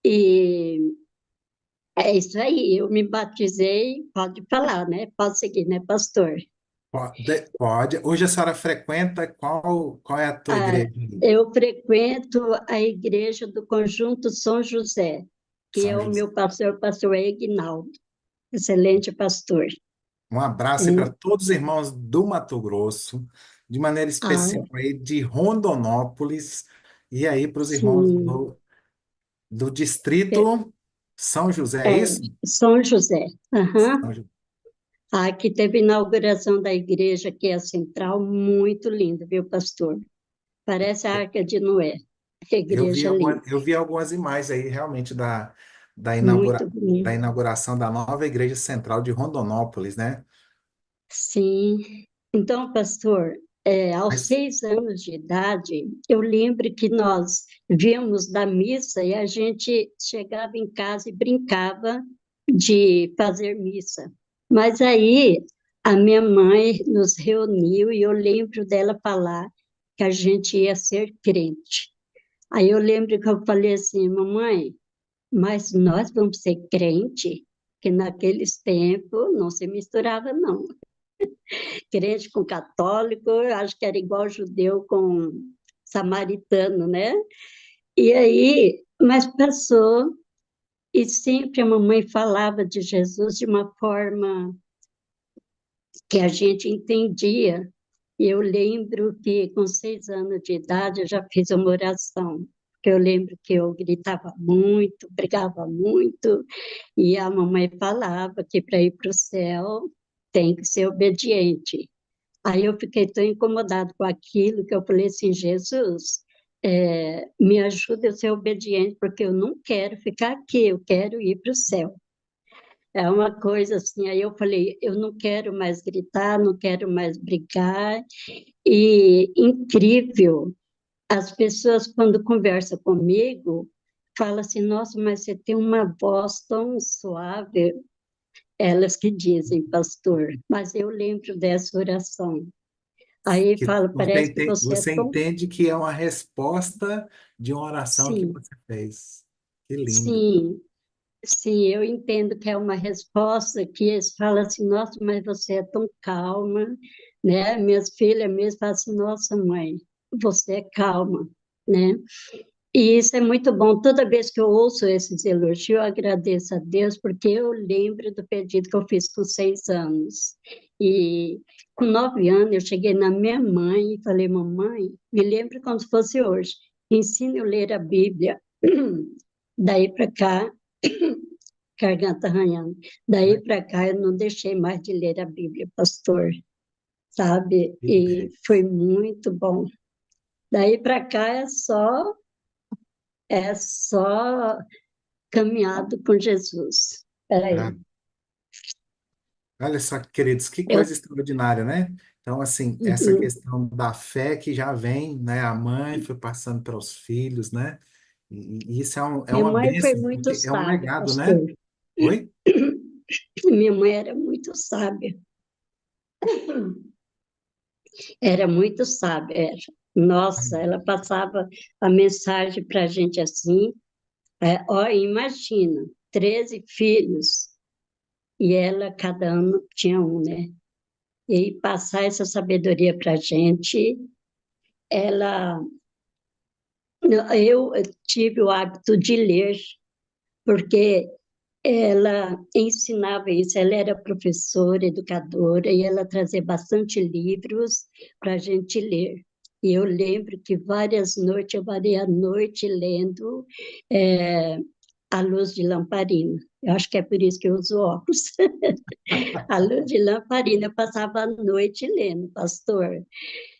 E é isso aí, eu me batizei, pode falar, né? Pode seguir, né, pastor? Pode. Hoje a senhora frequenta qual é a tua Ah, igreja? eu frequento a igreja do Conjunto São José, que é São o José. meu pastor, pastor Egnaldo, excelente pastor. Um abraço aí para É, todos os irmãos do Mato Grosso, de maneira ah, especial aí de Rondonópolis, e aí para os irmãos sim, do é, distrito São José, é é, isso? São José. Aham. São José. Aqui teve inauguração da igreja, que é a central, muito linda, viu, pastor? Parece a Arca de Noé, igreja linda, Eu vi algumas imagens aí realmente muito da bonita. inauguração da nova igreja central de Rondonópolis, né? Sim. Então, pastor, aos Mas, 6 anos de idade, eu lembro que nós víamos da missa e a gente chegava em casa e brincava de fazer missa. Mas aí a minha mãe nos reuniu e eu lembro dela falar que a gente ia ser crente. Aí eu lembro que eu falei assim, mamãe, mas nós vamos ser crente? Que naqueles tempos não se misturava, não, crente com católico, eu acho que era igual judeu com samaritano, né? E aí, mas passou, e sempre a mamãe falava de Jesus de uma forma que a gente entendia. E eu lembro que com 6 anos de idade eu já fiz uma oração. que eu lembro que eu gritava muito, brigava muito, e a mamãe falava que para ir para o céu tem que ser obediente. Aí eu fiquei tão incomodada com aquilo que eu falei assim, Jesus, me ajuda a ser obediente, porque eu não quero ficar aqui, eu quero ir para o céu. É uma coisa assim, aí eu falei, eu não quero mais gritar, não quero mais brigar, e incrível, as pessoas quando conversam comigo, falam assim, nossa, mas você tem uma voz tão suave, elas que dizem, pastor, mas eu lembro dessa oração. Aí Que fala, parece que você é você tão... entende que é uma resposta de uma oração que Sim, você fez. Que lindo. sim, sim, eu entendo que é uma resposta que eles falam assim, nossa, mas você é tão calma, né? Minhas filhas mesmo falam assim, nossa, mãe, você é calma, né? E isso é muito bom. Toda vez que eu ouço esses elogios, eu agradeço a Deus, porque eu lembro do pedido que eu fiz com 6 anos. E com 9 anos, eu cheguei na minha mãe e falei, mamãe, me lembre como se fosse hoje, ensine eu a ler a Bíblia. Daí para cá, garganta arranhando. Daí para cá, eu não deixei mais de ler a Bíblia, pastor, sabe? Que E bem. foi muito bom. Daí para cá é só caminhado com Jesus. Ah, Peraí. olha só, queridos, que Eu, coisa extraordinária, né? Então, assim, essa uhum. questão da fé que já vem, né? A mãe foi passando para os filhos, né? E isso é Minha uma mãe foi bênção, muito porque é um sábia, legado, né? pastor. Oi? Minha mãe era muito sábia. Era muito sábia. Nossa, ela passava a mensagem para a gente assim. Ó, imagina, 13 filhos, e ela, cada ano, tinha um, né? E passar essa sabedoria para a gente, ela... Eu tive o hábito de ler, porque ela ensinava isso, ela era professora, educadora, e ela trazia bastante livros para a gente ler. E eu lembro que várias noites, eu varei a noite lendo é, A Luz de Lamparina. Eu acho que é por isso que eu uso óculos. A Luz de Lamparina, eu passava a noite lendo, pastor.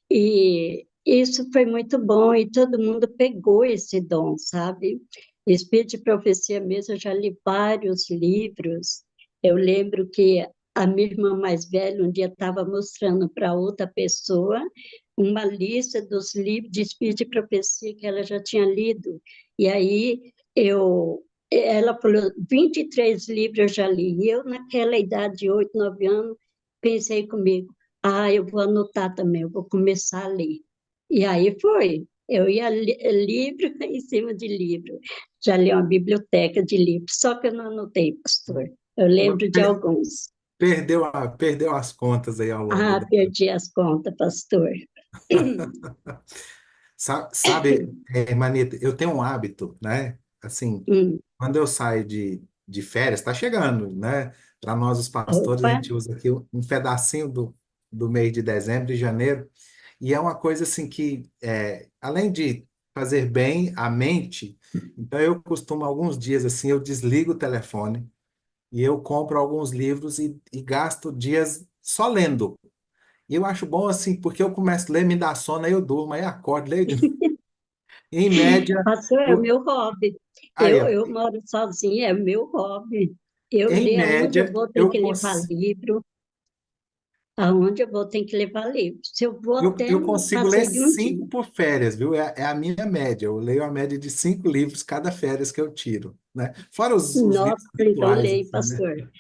E isso foi muito bom e todo mundo pegou esse dom, sabe? Espírito de Profecia mesmo, eu já li vários livros. Eu lembro que a minha irmã mais velha um dia estava mostrando para outra pessoa uma lista dos livros de Espírito de Profecia que ela já tinha lido. E aí ela falou, 23 livros eu já li. E eu, naquela idade de 8, 9 anos, pensei comigo, eu vou anotar também, eu vou começar a ler. E aí foi. Eu ia livro em cima de livro. Já li uma biblioteca de livros, só que eu não anotei, pastor. Eu lembro de alguns. Perdeu as contas aí ao longo da... Perdi as contas, pastor. Sabe, Manita, eu tenho um hábito, né? Assim, Hum, quando eu saio de férias, está chegando, né? Para nós, os pastores, a opa, gente usa aqui um pedacinho do mês de dezembro e janeiro, e é uma coisa assim que, além de fazer bem à mente, então eu costumo, alguns dias assim, eu desligo o telefone e eu compro alguns livros e gasto dias só lendo. E eu acho bom assim, porque eu começo a ler, me dá sono, aí eu durmo, aí acordo, leio de novo. Em média, pastor, é o por- meu hobby. aí, ó, Eu moro sozinha, é o meu hobby. Eu em leio aonde eu média, vou, tenho que levar livro. Aonde eu vou, tenho que levar livro. Se eu vou até eu no consigo ler passeio de um dia. 5 por férias, viu? É a minha média. Eu leio a média de 5 livros cada férias que eu tiro, né? Fora os livros Nossa, então virtuais, leio, assim, né? pastor.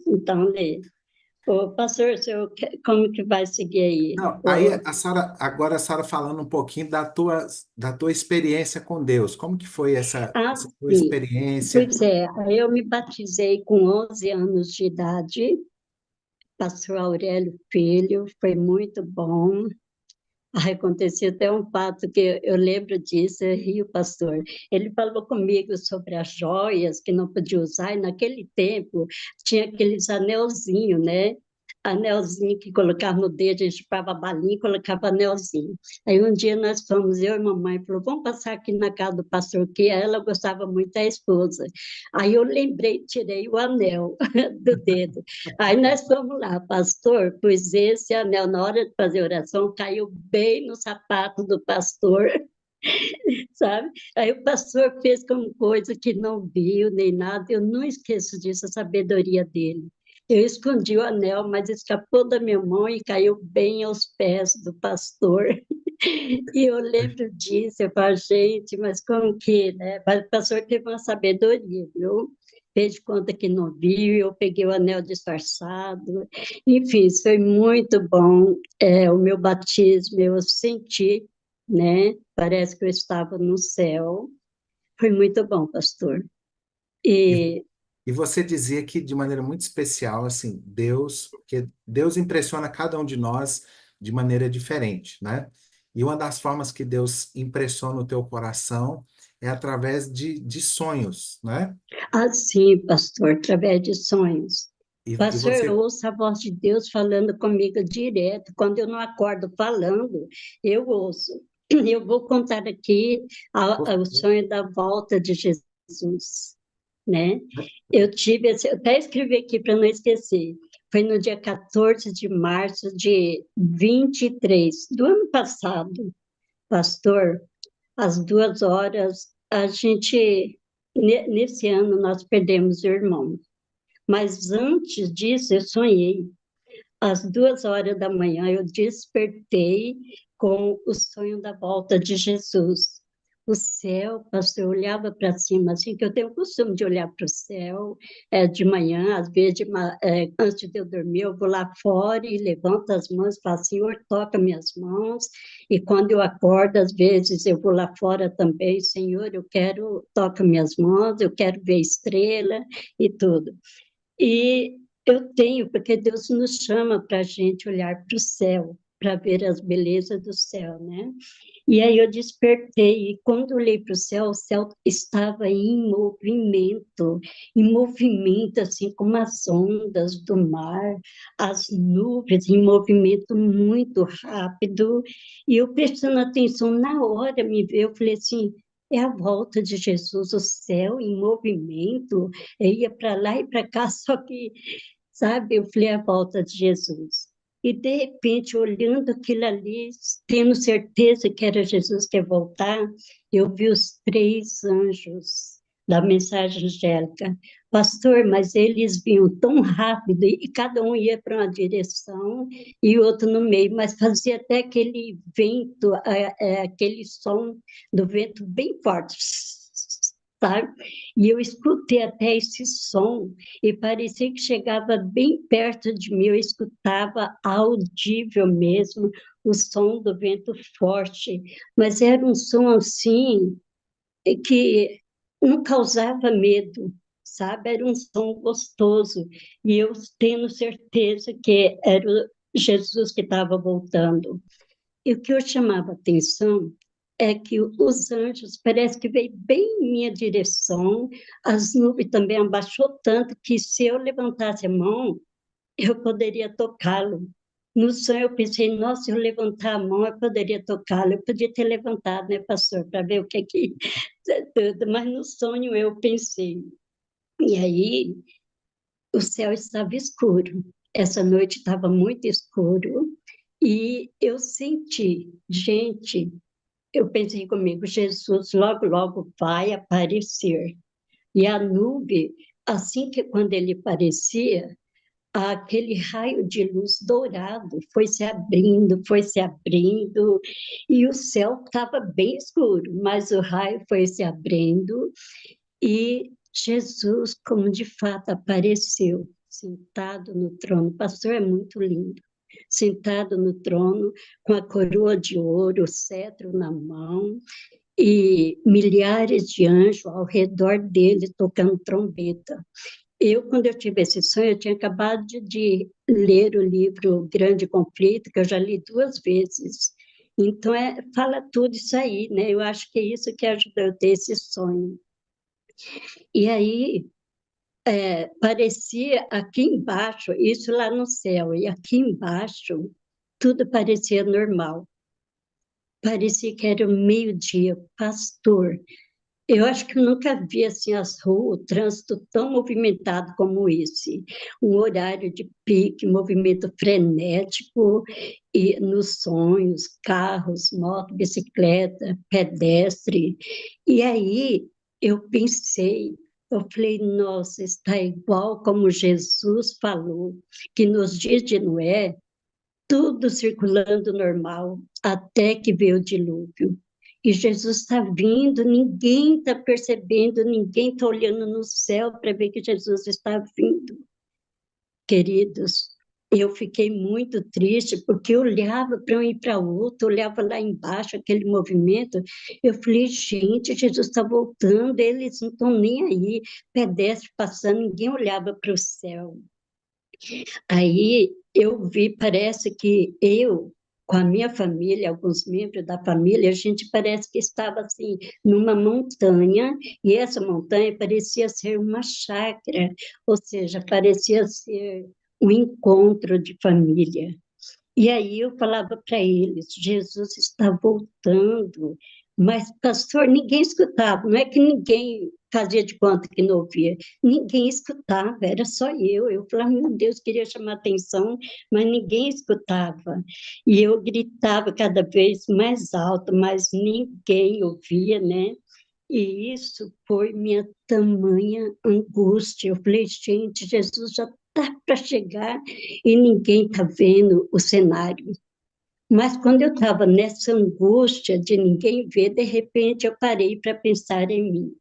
Então leio. Ô, pastor, como que vai seguir aí? Não, aí a Sara, agora a Sara falando um pouquinho da tua experiência com Deus. Como que foi essa tua Sim. experiência? Pois é, aí eu me batizei com 11 anos de idade, pastor Aurélio Filho, foi muito bom. Aí aconteceu até um fato que eu lembro disso, eu rio, pastor. Ele falou comigo sobre as joias que não podia usar, e naquele tempo tinha aqueles anelzinhos, né? anelzinho que colocava no dedo, a gente chupava a balinha e colocava anelzinho. Aí um dia nós fomos, eu e mamãe, falou, vamos passar aqui na casa do pastor, que ela gostava muito da esposa. Aí eu lembrei, tirei o anel do dedo. Aí nós fomos lá, pastor, pois esse anel, na hora de fazer oração, caiu bem no sapato do pastor, sabe? Aí o pastor fez como coisa que não viu nem nada, eu não esqueço disso, a sabedoria dele. Eu escondi o anel, mas escapou da minha mão e caiu bem aos pés do pastor. E eu lembro disso, eu falo, gente, mas como que, né? Mas o pastor teve uma sabedoria, viu? Fez de conta que não viu, eu peguei o anel disfarçado. Enfim, isso foi muito bom. O meu batismo, eu senti, né? Parece que eu estava no céu. Foi muito bom, pastor. E, E e você dizia que de maneira muito especial, assim, Deus, que Deus impressiona cada um de nós de maneira diferente, né? E uma das formas que Deus impressiona o teu coração é através de sonhos, né? assim, pastor, através de sonhos. E Pastor, eu você, ouço a voz de Deus falando comigo direto. Quando eu não acordo falando, eu ouço. Eu vou contar aqui o sonho da volta de Jesus, né? Eu até escrevi aqui para não esquecer. Foi no dia 14 de março de 23 do ano passado, pastor, às 2 horas, nesse ano, nós perdemos o irmão. Mas antes disso, eu sonhei. Às 2 horas da manhã, eu despertei com o sonho da volta de Jesus. O céu, pastor, eu olhava para cima, assim, que eu tenho o costume de olhar para o céu de manhã, às vezes, antes de eu dormir, eu vou lá fora e levanto as mãos e falo, Senhor, toca minhas mãos. E quando eu acordo, às vezes, eu vou lá fora também, Senhor, eu quero, toca minhas mãos, eu quero ver estrela e tudo. E eu tenho, porque Deus nos chama para a gente olhar para o céu, para ver as belezas do céu, né? E aí eu despertei, e quando olhei para o céu estava em movimento, assim como as ondas do mar, as nuvens em movimento muito rápido, e eu prestando atenção, na hora me veio, eu falei assim, é a volta de Jesus, o céu em movimento, eu ia para lá e para cá, só que, sabe, eu falei a volta de Jesus. E, de repente, olhando aquilo ali, tendo certeza que era Jesus que ia voltar, eu vi os 3 anjos da mensagem angélica. Pastor, mas eles vinham tão rápido e cada um ia para uma direção e o outro no meio, mas fazia até aquele vento, aquele som do vento bem forte, sabe? E eu escutei até esse som e parecia que chegava bem perto de mim, eu escutava audível mesmo o som do vento forte, mas era um som assim que não causava medo, sabe? Era um som gostoso e eu tendo certeza que era o Jesus que estava voltando. E o que eu chamava atenção é que os anjos parece que veio bem em minha direção, as nuvens também abaixou tanto que se eu levantasse a mão, eu poderia tocá-lo. No sonho eu pensei, nossa, se eu levantar a mão, eu poderia tocá-lo. Eu podia ter levantado, né, pastor, para ver o que é que... tudo, mas no sonho eu pensei. E aí o céu estava escuro. Essa noite estava muito escuro e eu senti, gente, eu pensei comigo, Jesus logo, logo vai aparecer. E a nuvem, assim que quando ele aparecia, aquele raio de luz dourado foi se abrindo, e o céu estava bem escuro, mas o raio foi se abrindo, e Jesus, como de fato apareceu, sentado no trono. Pastor, é muito lindo. Sentado no trono, com a coroa de ouro, o cetro na mão, e milhares de anjos ao redor dele tocando trombeta. Quando eu tive esse sonho, eu tinha acabado de ler o livro Grande Conflito, que eu já li 2 vezes. Então, fala tudo isso aí, né? Eu acho que é isso que ajudou eu a ter esse sonho. E aí, parecia aqui embaixo, isso lá no céu, e aqui embaixo, tudo parecia normal. Parecia que era o meio-dia, pastor. Eu acho que eu nunca vi assim as ruas, o trânsito tão movimentado como esse. Um horário de pique, movimento frenético, e nos sonhos, carros, moto, bicicleta, pedestre. E aí eu pensei, eu falei, nossa, está igual como Jesus falou, que nos dias de Noé, tudo circulando normal, até que veio o dilúvio. E Jesus está vindo, ninguém está percebendo, ninguém está olhando no céu para ver que Jesus está vindo. Queridos, eu fiquei muito triste, porque eu olhava para um e para outro, olhava lá embaixo, aquele movimento, eu falei, gente, Jesus está voltando, eles não estão nem aí, pedestre passando, ninguém olhava para o céu. Aí eu vi, parece que eu, com a minha família, alguns membros da família, a gente parece que estava assim, numa montanha, e essa montanha parecia ser uma chácara, ou seja, parecia ser um encontro de família. E aí eu falava para eles, Jesus está voltando, mas pastor, ninguém escutava, não é que ninguém fazia de conta que não ouvia, ninguém escutava, era só eu. Eu falava, meu Deus, queria chamar atenção, mas ninguém escutava. E eu gritava cada vez mais alto, mas ninguém ouvia, né? E isso foi minha tamanha angústia. Eu falei, gente, Jesus já está para chegar e ninguém está vendo o cenário. Mas quando eu estava nessa angústia de ninguém ver, de repente eu parei para pensar em mim.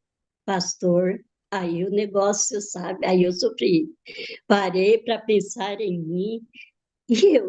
Pastor, aí o negócio, sabe? Aí eu sofri. Parei para pensar em mim e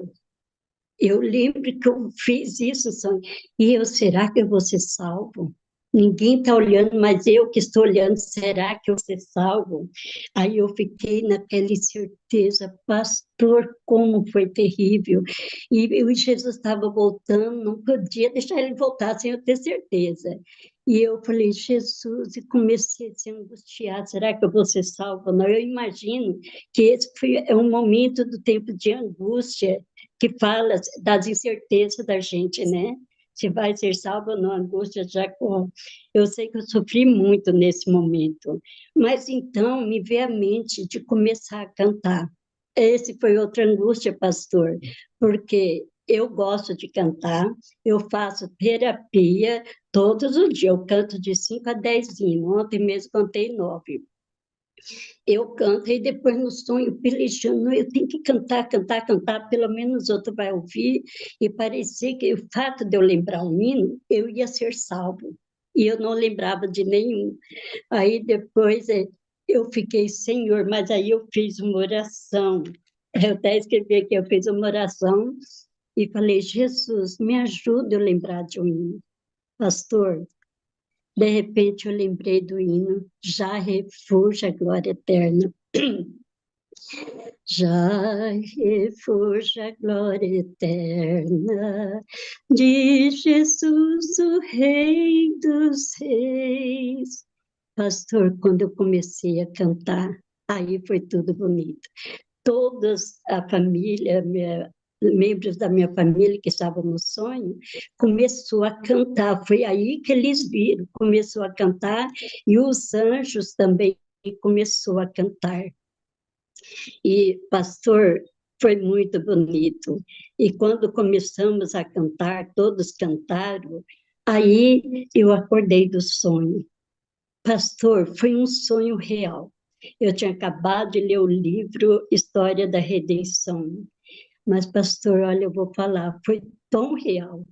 eu lembro que eu fiz isso, sonho. E eu, será que eu vou ser salvo? Ninguém está olhando, mas eu que estou olhando, será que eu vou ser salvo? Aí eu fiquei naquela incerteza, pastor, como foi terrível. E Jesus estava voltando, não podia deixar ele voltar sem eu ter certeza. E eu falei, Jesus, e comecei a se angustiar, será que eu vou ser salvo? Não, eu imagino que esse é um momento do tempo de angústia, que fala das incertezas da gente, né? Se vai ser salvo ou não, angústia já com... Eu sei que eu sofri muito nesse momento, mas então me veio a mente de começar a cantar. Esse foi outra angústia, pastor, porque eu gosto de cantar, eu faço terapia todos os dias, eu canto de 5 a 10 hinos, ontem mesmo cantei 9. Eu canto e depois no sonho pelejando, eu tenho que cantar, cantar, cantar, pelo menos outro vai ouvir, e parecia que o fato de eu lembrar um hino, eu ia ser salvo, e eu não lembrava de nenhum. Aí depois eu fiquei, Senhor, mas aí eu fiz uma oração, eu até escrevi aqui, eu fiz uma oração, e falei, Jesus, me ajuda a lembrar de um hino. Pastor, de repente eu lembrei do hino, já refúgio a glória eterna. Já refúgio a glória eterna de Jesus, o Rei dos Reis. Pastor, quando eu comecei a cantar, aí foi tudo bonito. Todas a família, membros da minha família que estavam no sonho, começou a cantar. Foi aí que eles viram, começou a cantar, e os anjos também começou a cantar. E, pastor, foi muito bonito. E quando começamos a cantar, todos cantaram, aí eu acordei do sonho. Pastor, foi um sonho real. Eu tinha acabado de ler o livro História da Redenção. Mas, pastor, olha, eu vou falar, foi tão real,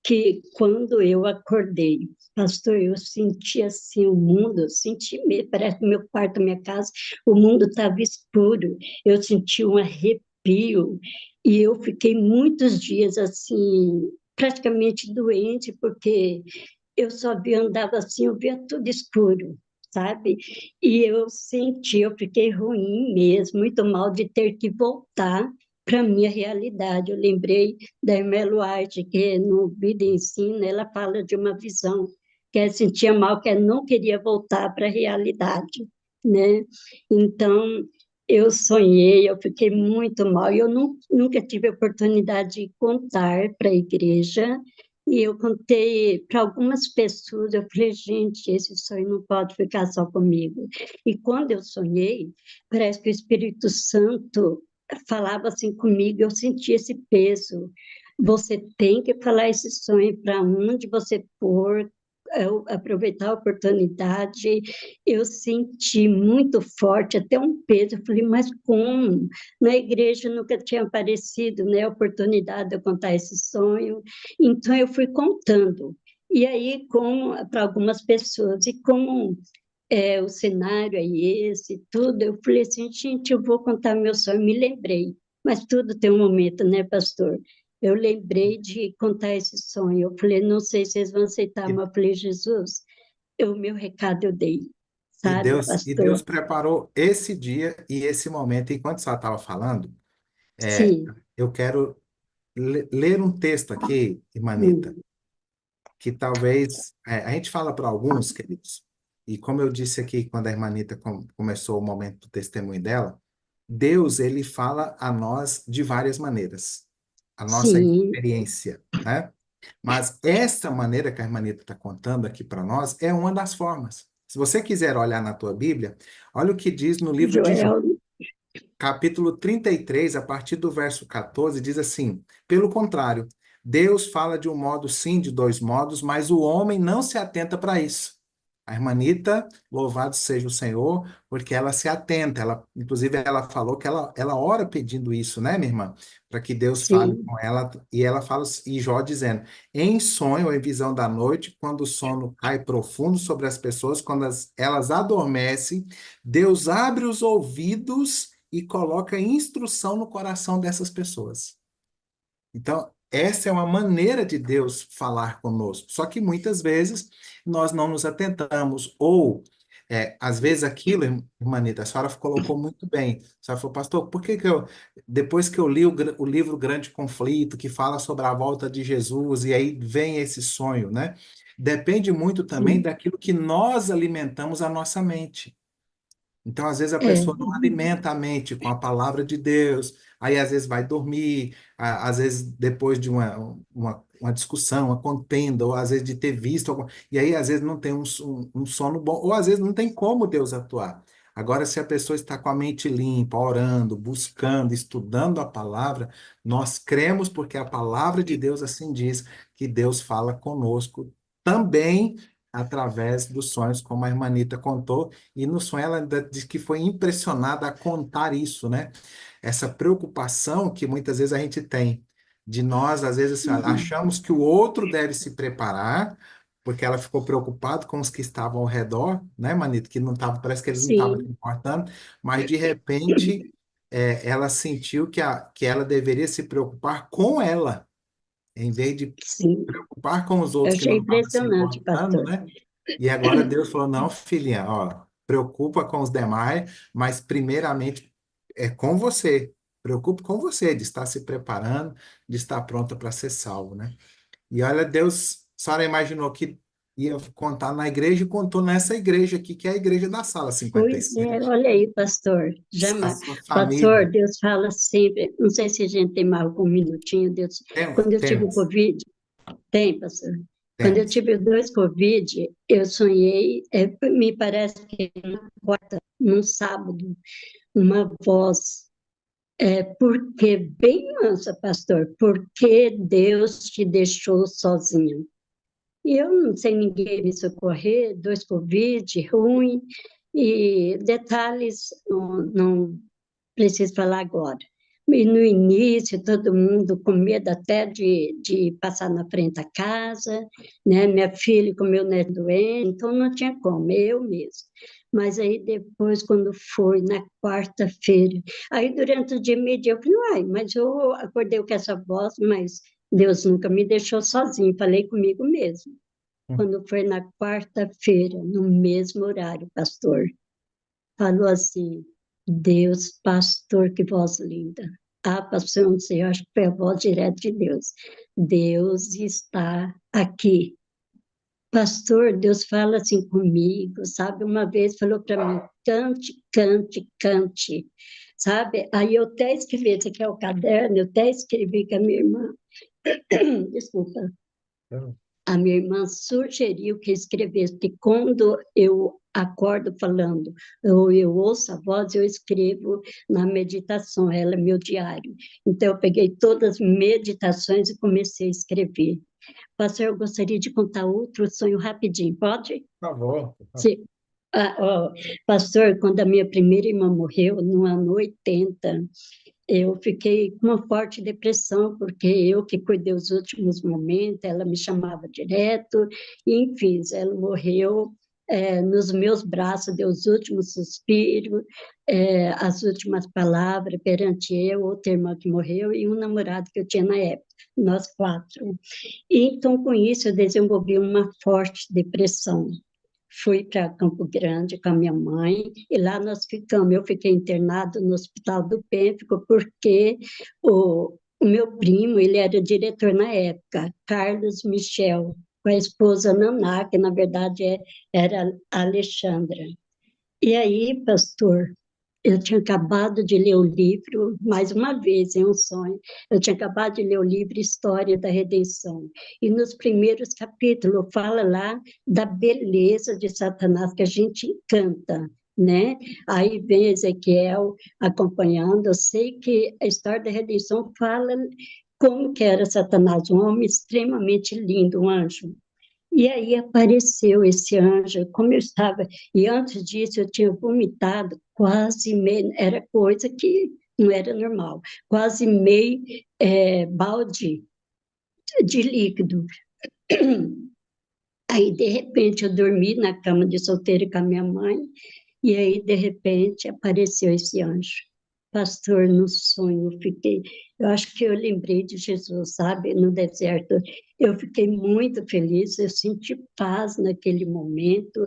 que quando eu acordei, pastor, eu senti assim o mundo, senti mesmo, parece que meu quarto, minha casa, o mundo estava escuro, eu senti um arrepio, e eu fiquei muitos dias assim, praticamente doente, porque eu só via, andava assim, eu via tudo escuro, sabe? E eu senti, eu fiquei ruim mesmo, muito mal de ter que voltar para a minha realidade. Eu lembrei da Ellen White, que no Vida e Ensina, ela fala de uma visão, que ela sentia mal, que ela não queria voltar para a realidade. né? Então, eu sonhei, eu fiquei muito mal, e eu nunca tive a oportunidade de contar para a igreja, e eu contei para algumas pessoas, eu falei, gente, esse sonho não pode ficar só comigo. E quando eu sonhei, parece que o Espírito Santo falava assim comigo, eu senti esse peso. Você tem que falar esse sonho para onde você for, aproveitar a oportunidade. Eu senti muito forte, até um peso. Eu falei, mas como? Na igreja nunca tinha aparecido, né, a oportunidade de eu contar esse sonho. Então, eu fui contando. E aí, como para algumas pessoas, e como o cenário é esse, tudo, eu falei assim, gente, eu vou contar meu sonho, me lembrei. Mas tudo tem um momento, né, pastor? Eu lembrei de contar esse sonho. Eu falei, não sei se eles vão aceitar, E, mas eu falei, Jesus, o meu recado eu dei, e sabe, Deus pastor? preparou esse dia e esse momento. Enquanto você estava falando, é, Sim, eu quero ler um texto aqui, Imanita, hum, que talvez a gente fala para alguns, queridos, e como eu disse aqui quando a Imanita começou o momento do testemunho dela, Deus, ele fala a nós de várias maneiras, a nossa sim, experiência, né? Mas essa maneira que a Hermanita está contando aqui para nós é uma das formas. Se você quiser olhar na tua Bíblia, olha o que diz no livro de Jó, Joel, capítulo 33, a partir do verso 14, diz assim: pelo contrário, Deus fala de um modo sim, de dois modos, mas o homem não se atenta para isso. A irmanita, louvado seja o Senhor, porque ela se atenta, inclusive ela falou que ela ora pedindo isso, né, minha irmã? Para que Deus fale sim, com ela, e ela fala, e Jó dizendo, em sonho ou em visão da noite, quando o sono cai profundo sobre as pessoas, quando elas adormecem, Deus abre os ouvidos e coloca instrução no coração dessas pessoas. Então, essa é uma maneira de Deus falar conosco. Só que muitas vezes nós não nos atentamos, ou às vezes aquilo, Manita, a senhora colocou muito bem. A senhora falou, pastor, por que depois que eu li o livro Grande Conflito, que fala sobre a volta de Jesus, e aí vem esse sonho, né? Depende muito também sim, daquilo que nós alimentamos a nossa mente. Então, às vezes, a é, pessoa não alimenta a mente com a palavra de Deus, aí às vezes vai dormir, às vezes depois de uma discussão, uma contenda, ou às vezes de ter visto, e aí às vezes não tem um sono bom, ou às vezes não tem como Deus atuar. Agora, se a pessoa está com a mente limpa, orando, buscando, estudando a palavra, nós cremos porque a palavra de Deus assim diz que Deus fala conosco também através dos sonhos, como a irmã Anita contou, e no sonho ela ainda diz que foi impressionada a contar isso, né? Essa preocupação que muitas vezes a gente tem de nós, às vezes assim, achamos que o outro deve se preparar, porque ela ficou preocupada com os que estavam ao redor, né, Manito? Que não tava, parece que eles não estavam se sim, importando, mas de repente ela sentiu que ela deveria se preocupar com ela, em vez de sim. preocupar com os Eu outros que achei não estavam se impressionante, importando, pastor. né? E agora Deus falou: não, filhinha, ó, preocupa com os demais, mas primeiramente é com você. Preocupe com você, de estar se preparando, de estar pronta para ser salvo, né? E olha, Deus, a senhora imaginou que ia contar na igreja e contou nessa igreja aqui, que é a igreja da sala Pois é, 57. olha aí, pastor. A Jamais. sua Pastor, família. Deus fala sempre. Não sei se a gente tem mais algum minutinho, Deus. Quando eu tive o Temos, Covid, tem, pastor. Quando eu temos. tive os dois Covid, eu sonhei, me parece que num sábado, uma voz, porque bem mansa, pastor, porque Deus te deixou sozinho. E eu não sei ninguém me socorrer, dois Covid, ruim, e detalhes não preciso falar agora. E no início, todo mundo com medo até de passar na frente da casa, né? Minha filha com meu neto doente, então não tinha como, eu mesmo. Mas aí depois, quando foi na quarta-feira, aí durante o dia e meio, eu falei, uai, mas eu acordei com essa voz, mas Deus nunca me deixou sozinho, falei comigo mesmo. Quando foi na quarta-feira, no mesmo horário, pastor, falou assim: Deus, pastor, que voz linda. Ah, pastor, eu não sei, eu acho que foi a voz direta de Deus. Deus está aqui. Pastor, Deus fala assim comigo, sabe? Uma vez falou para mim: cante, cante, cante, sabe? Aí eu até escrevi, esse aqui é o caderno, eu até escrevi com a minha irmã, desculpa, a minha irmã sugeriu que eu escrevesse, que quando eu acordo falando, ou eu ouço a voz, eu escrevo na meditação, ela é meu diário. Então, eu peguei todas as meditações e comecei a escrever. Pastor, eu gostaria de contar outro sonho rapidinho, pode? Por favor. Sim. Pastor, quando a minha primeira irmã morreu, no ano 80, eu fiquei com uma forte depressão, porque eu que cuidei os últimos momentos, ela me chamava direto, e, enfim, ela morreu nos meus braços, deu os últimos suspiros, as últimas palavras perante eu, outra irmã que morreu, e um namorado que eu tinha na época, nós quatro. E, então, com isso, eu desenvolvi uma forte depressão. Fui para Campo Grande com a minha mãe e lá nós ficamos. Eu fiquei internado no Hospital do Pênfico porque o meu primo, ele era diretor na época, Carlos Michel, com a esposa Naná, que na verdade era a Alexandra. E aí, pastor, eu tinha acabado de ler o livro, mais uma vez, em um sonho, eu tinha acabado de ler o livro História da Redenção. E nos primeiros capítulos fala lá da beleza de Satanás, que a gente encanta, né? Aí vem Ezequiel acompanhando. Eu sei que a História da Redenção fala como que era Satanás, um homem extremamente lindo, um anjo. E aí apareceu esse anjo, como eu estava, e antes disso eu tinha vomitado quase meio, era coisa que não era normal, quase meio balde de líquido. Aí, de repente, eu dormi na cama de solteiro com a minha mãe, e aí, de repente, apareceu esse anjo. Pastor, no sonho, eu fiquei. Eu acho que eu lembrei de Jesus, sabe, no deserto. Eu fiquei muito feliz, eu senti paz naquele momento,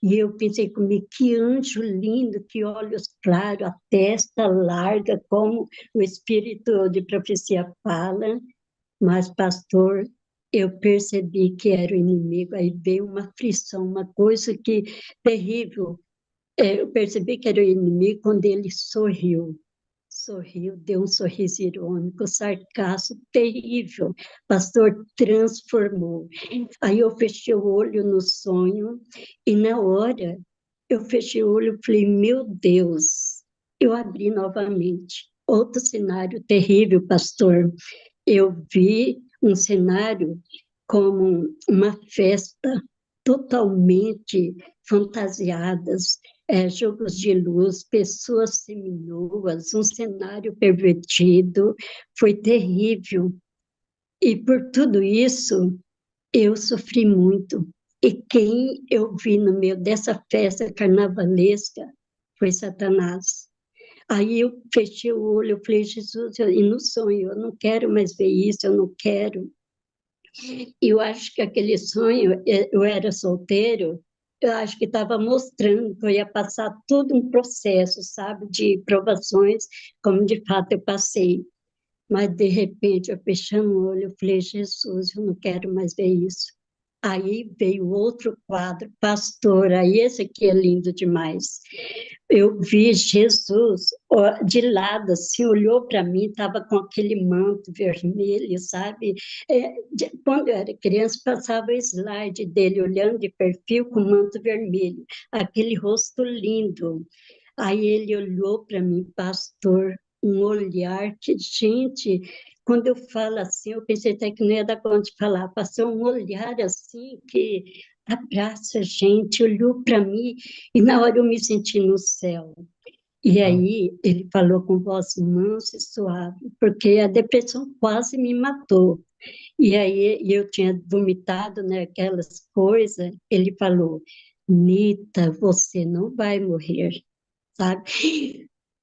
e eu pensei comigo: que anjo lindo, que olhos claros, a testa larga, como o Espírito de profecia fala. Mas, pastor, eu percebi que era o inimigo, aí veio uma aflição, uma coisa que terrível. Eu percebi que era o inimigo quando ele sorriu. Sorriu, deu um sorriso irônico, sarcástico, terrível. Pastor transformou. Aí eu fechei o olho no sonho e na hora eu fechei o olho e falei: meu Deus, eu abri novamente. Outro cenário terrível, pastor. Eu vi um cenário como uma festa totalmente fantasiadas, jogos de luz, pessoas seminuas, um cenário pervertido, foi terrível. E por tudo isso, eu sofri muito. E quem eu vi no meio dessa festa carnavalesca foi Satanás. Aí eu fechei o olho, eu falei: Jesus, e no sonho, eu não quero mais ver isso, eu não quero. E eu acho que aquele sonho, eu era solteiro, eu acho que estava mostrando que eu ia passar todo um processo, sabe, de provações, como de fato eu passei. Mas, de repente, eu fechando o olho, eu falei: Jesus, eu não quero mais ver isso. Aí veio outro quadro, pastor, aí esse aqui é lindo demais. Eu vi Jesus de lado, assim, olhou para mim, estava com aquele manto vermelho, sabe? Quando eu era criança, passava o slide dele olhando de perfil com manto vermelho, aquele rosto lindo. Aí ele olhou para mim, pastor, um olhar que, gente, quando eu falo assim, eu pensei até que não ia dar conta de falar, passou um olhar assim que abraça a gente, olhou para mim, e na hora eu me senti no céu. E aí ele falou com voz mansa e suave, porque a depressão quase me matou. E aí eu tinha vomitado, né, aquelas coisas, ele falou: Nita, você não vai morrer, sabe?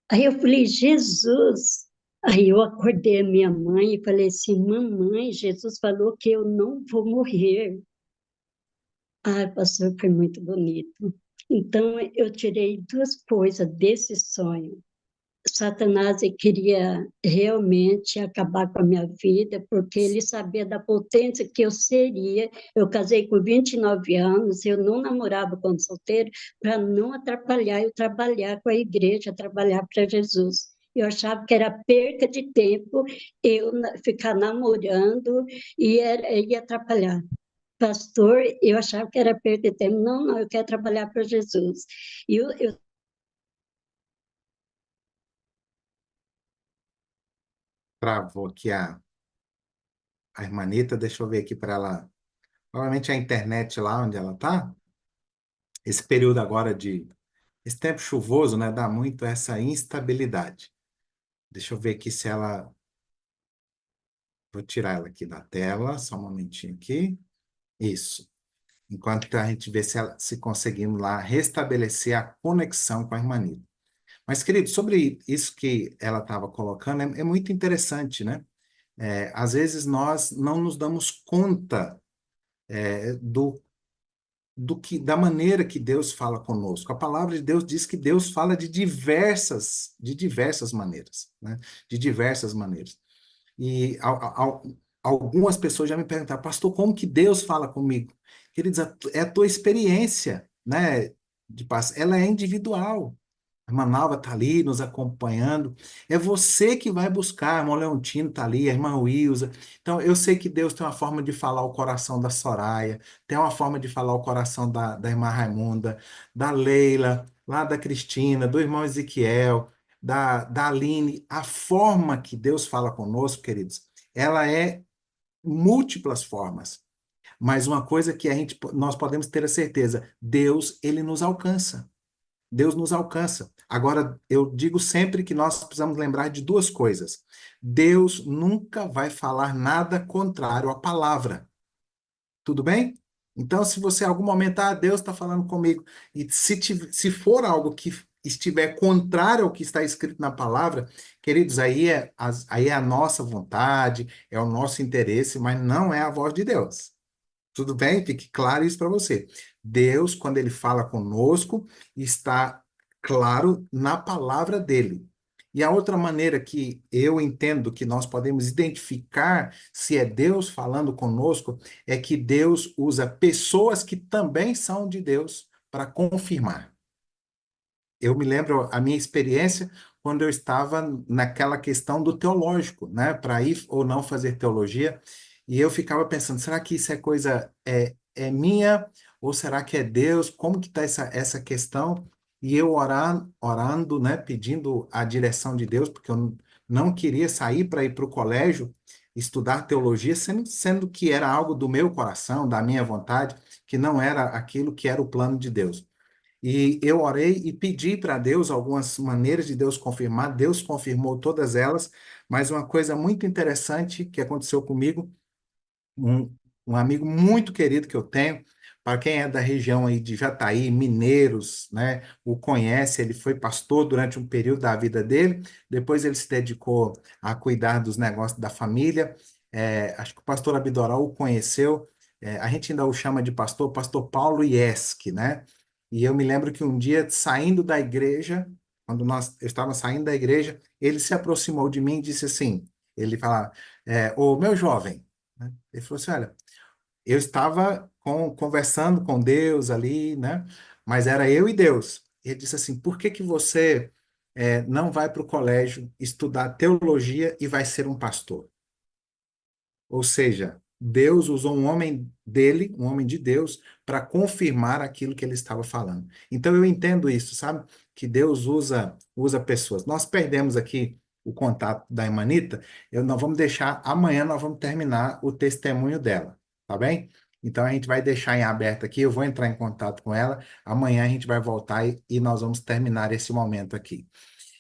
Aí eu falei: Jesus. Aí eu acordei a minha mãe e falei assim: mamãe, Jesus falou que eu não vou morrer. Ah, pastor, foi muito bonito. Então, eu tirei duas coisas desse sonho. Satanás ele queria realmente acabar com a minha vida, porque ele sabia da potência que eu seria. Eu casei com 29 anos, eu não namorava quando solteiro, para não atrapalhar eu trabalhar com a igreja, trabalhar para Jesus. Eu achava que era perca de tempo ficar namorando ia atrapalhar. Pastor, eu achava que era perda de tempo. Não, não, eu quero trabalhar para Jesus. E eu Travou aqui a irmanita, deixa eu ver aqui para ela. Provavelmente a internet lá onde ela está, esse período agora esse tempo chuvoso, né, dá muito essa instabilidade. Deixa eu ver aqui se ela, vou tirar ela aqui da tela, só um momentinho aqui. Isso. Enquanto a gente vê se conseguimos lá restabelecer a conexão com a irmanita. Mas, querido, sobre isso que ela estava colocando, é muito interessante, né? Às vezes nós não nos damos conta da maneira que Deus fala conosco. A palavra de Deus diz que Deus fala de diversas maneiras, né? De diversas maneiras. E algumas pessoas já me perguntaram, pastor, como que Deus fala comigo? Queridos, é a tua experiência, né? Ela é individual. A irmã Nalva está ali nos acompanhando. É você que vai buscar. A irmã Leontino está ali, a irmã Wilza. Então, eu sei que Deus tem uma forma de falar o coração da Soraya, tem uma forma de falar o coração da irmã Raimunda, da Leila, lá da Cristina, do irmão Ezequiel, da Aline. A forma que Deus fala conosco, queridos, ela é múltiplas formas. Mas uma coisa que nós podemos ter a certeza, Deus, ele nos alcança. Deus nos alcança. Agora, eu digo sempre que nós precisamos lembrar de duas coisas. Deus nunca vai falar nada contrário à palavra. Tudo bem? Então, se você em algum momento, Deus está falando comigo, e se for algo que estiver contrário ao que está escrito na palavra, queridos, aí é a nossa vontade, é o nosso interesse, mas não é a voz de Deus. Tudo bem? Fique claro isso para você. Deus, quando ele fala conosco, está claro na palavra dele. E a outra maneira que eu entendo que nós podemos identificar se é Deus falando conosco é que Deus usa pessoas que também são de Deus para confirmar. Eu me lembro a minha experiência quando eu estava naquela questão do teológico, né, para ir ou não fazer teologia, e eu ficava pensando, será que isso é coisa minha ou será que é Deus? Como que está essa questão? E eu orando, né, pedindo a direção de Deus, porque eu não queria sair para ir para o colégio estudar teologia, sendo que era algo do meu coração, da minha vontade, que não era aquilo que era o plano de Deus. E eu orei e pedi para Deus algumas maneiras de Deus confirmar. Deus confirmou todas elas, mas uma coisa muito interessante que aconteceu comigo, um, um amigo muito querido que eu tenho, para quem é da região aí de Jataí, Mineiros, né, o conhece, ele foi pastor durante um período da vida dele, depois ele se dedicou a cuidar dos negócios da família. Acho que o pastor Abidoral o conheceu, a gente ainda o chama de pastor Paulo Ieski, né? E eu me lembro que um dia, saindo da igreja, quando eu estava saindo da igreja, ele se aproximou de mim e disse assim, ele fala, ô meu jovem, né? Ele falou assim, olha, eu estava conversando com Deus ali, né? Mas era eu e Deus. Ele disse assim, por que que você não vai para o colégio estudar teologia e vai ser um pastor? Ou seja, Deus usou um homem dele, um homem de Deus, para confirmar aquilo que ele estava falando. Então eu entendo isso, sabe? Que Deus usa pessoas. Nós perdemos aqui o contato da Imanita, nós vamos deixar, amanhã nós vamos terminar o testemunho dela, tá bem? Então a gente vai deixar em aberto aqui, eu vou entrar em contato com ela, amanhã a gente vai voltar e nós vamos terminar esse momento aqui.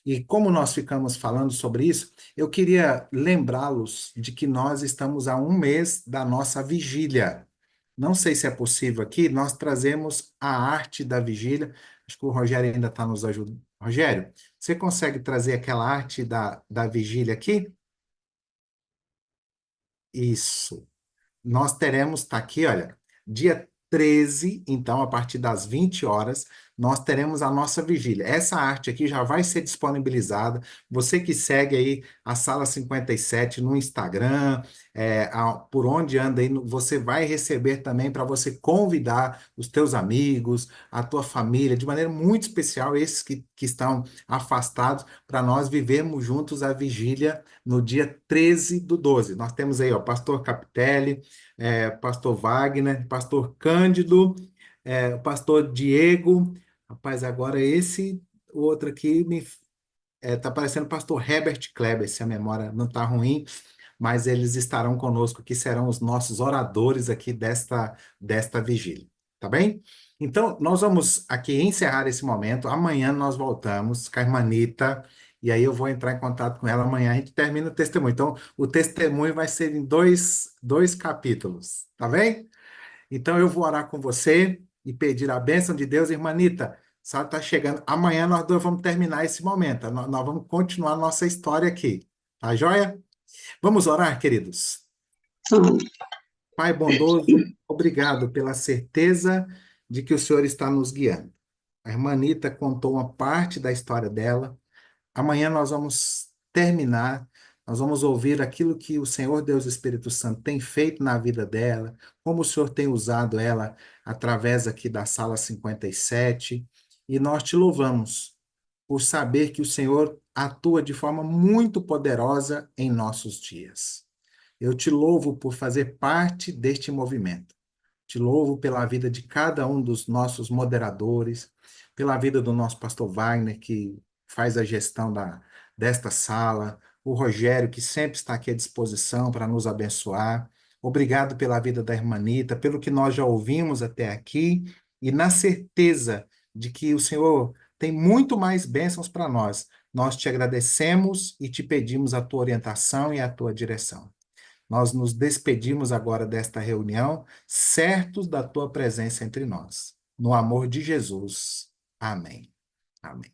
E como nós ficamos falando sobre isso, eu queria lembrá-los de que nós estamos a um mês da nossa vigília. Não sei se é possível aqui, nós trazemos a arte da vigília. Acho que o Rogério ainda está nos ajudando. Rogério, você consegue trazer aquela arte da vigília aqui? Isso. Nós teremos, está aqui, olha, dia 13, então, a partir das 20 horas, nós teremos a nossa vigília. Essa arte aqui já vai ser disponibilizada. Você que segue aí a Sala 57 no Instagram, por onde anda aí, você vai receber também para você convidar os teus amigos, a tua família, de maneira muito especial, esses que estão afastados, para nós vivermos juntos a vigília no dia 13/12. Nós temos aí, ó, Pastor Capitelli, Pastor Wagner, Pastor Cândido, Pastor Diego. Rapaz, agora o outro aqui tá parecendo Pastor Herbert Kleber, se a memória não está ruim, mas eles estarão conosco, que serão os nossos oradores aqui desta vigília, tá bem? Então, nós vamos aqui encerrar esse momento. Amanhã nós voltamos com a irmã Anita, e aí eu vou entrar em contato com ela amanhã. A gente termina o testemunho. Então, o testemunho vai ser em dois capítulos, tá bem? Então, eu vou orar com você e pedir a bênção de Deus. Irmã Anita, a senhora está chegando. Amanhã nós dois vamos terminar esse momento. Nós vamos continuar nossa história aqui. Tá joia? Vamos orar, queridos? Pai bondoso, obrigado pela certeza de que o Senhor está nos guiando. A irmã Anita contou uma parte da história dela. Amanhã nós vamos terminar, nós vamos ouvir aquilo que o Senhor Deus Espírito Santo tem feito na vida dela, como o Senhor tem usado ela através aqui da Sala 57, e nós te louvamos por saber que o Senhor atua de forma muito poderosa em nossos dias. Eu te louvo por fazer parte deste movimento. Te louvo pela vida de cada um dos nossos moderadores, pela vida do nosso pastor Wagner, que faz a gestão desta sala, o Rogério, que sempre está aqui à disposição para nos abençoar. Obrigado pela vida da irmã Anita, pelo que nós já ouvimos até aqui, e na certeza de que o Senhor tem muito mais bênçãos para nós. Nós te agradecemos e te pedimos a tua orientação e a tua direção. Nós nos despedimos agora desta reunião, certos da tua presença entre nós. No amor de Jesus. Amém. Amém.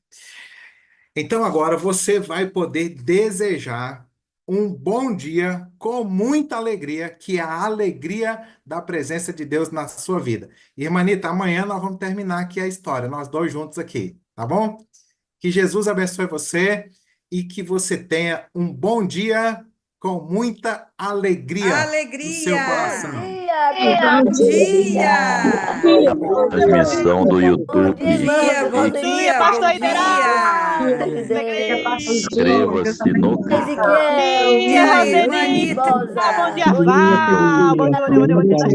Então agora você vai poder desejar um bom dia com muita alegria, que é a alegria da presença de Deus na sua vida. Irmã Anita, amanhã nós vamos terminar aqui a história, nós dois juntos aqui, tá bom? Que Jesus abençoe você e que você tenha um bom dia com muita alegria no seu coração. Bom dia! Transmissão do YouTube. Bom dia, pastor Inscreva-se no canal. Bom dia, Roseli. Bom dia, Vá. Bom dia.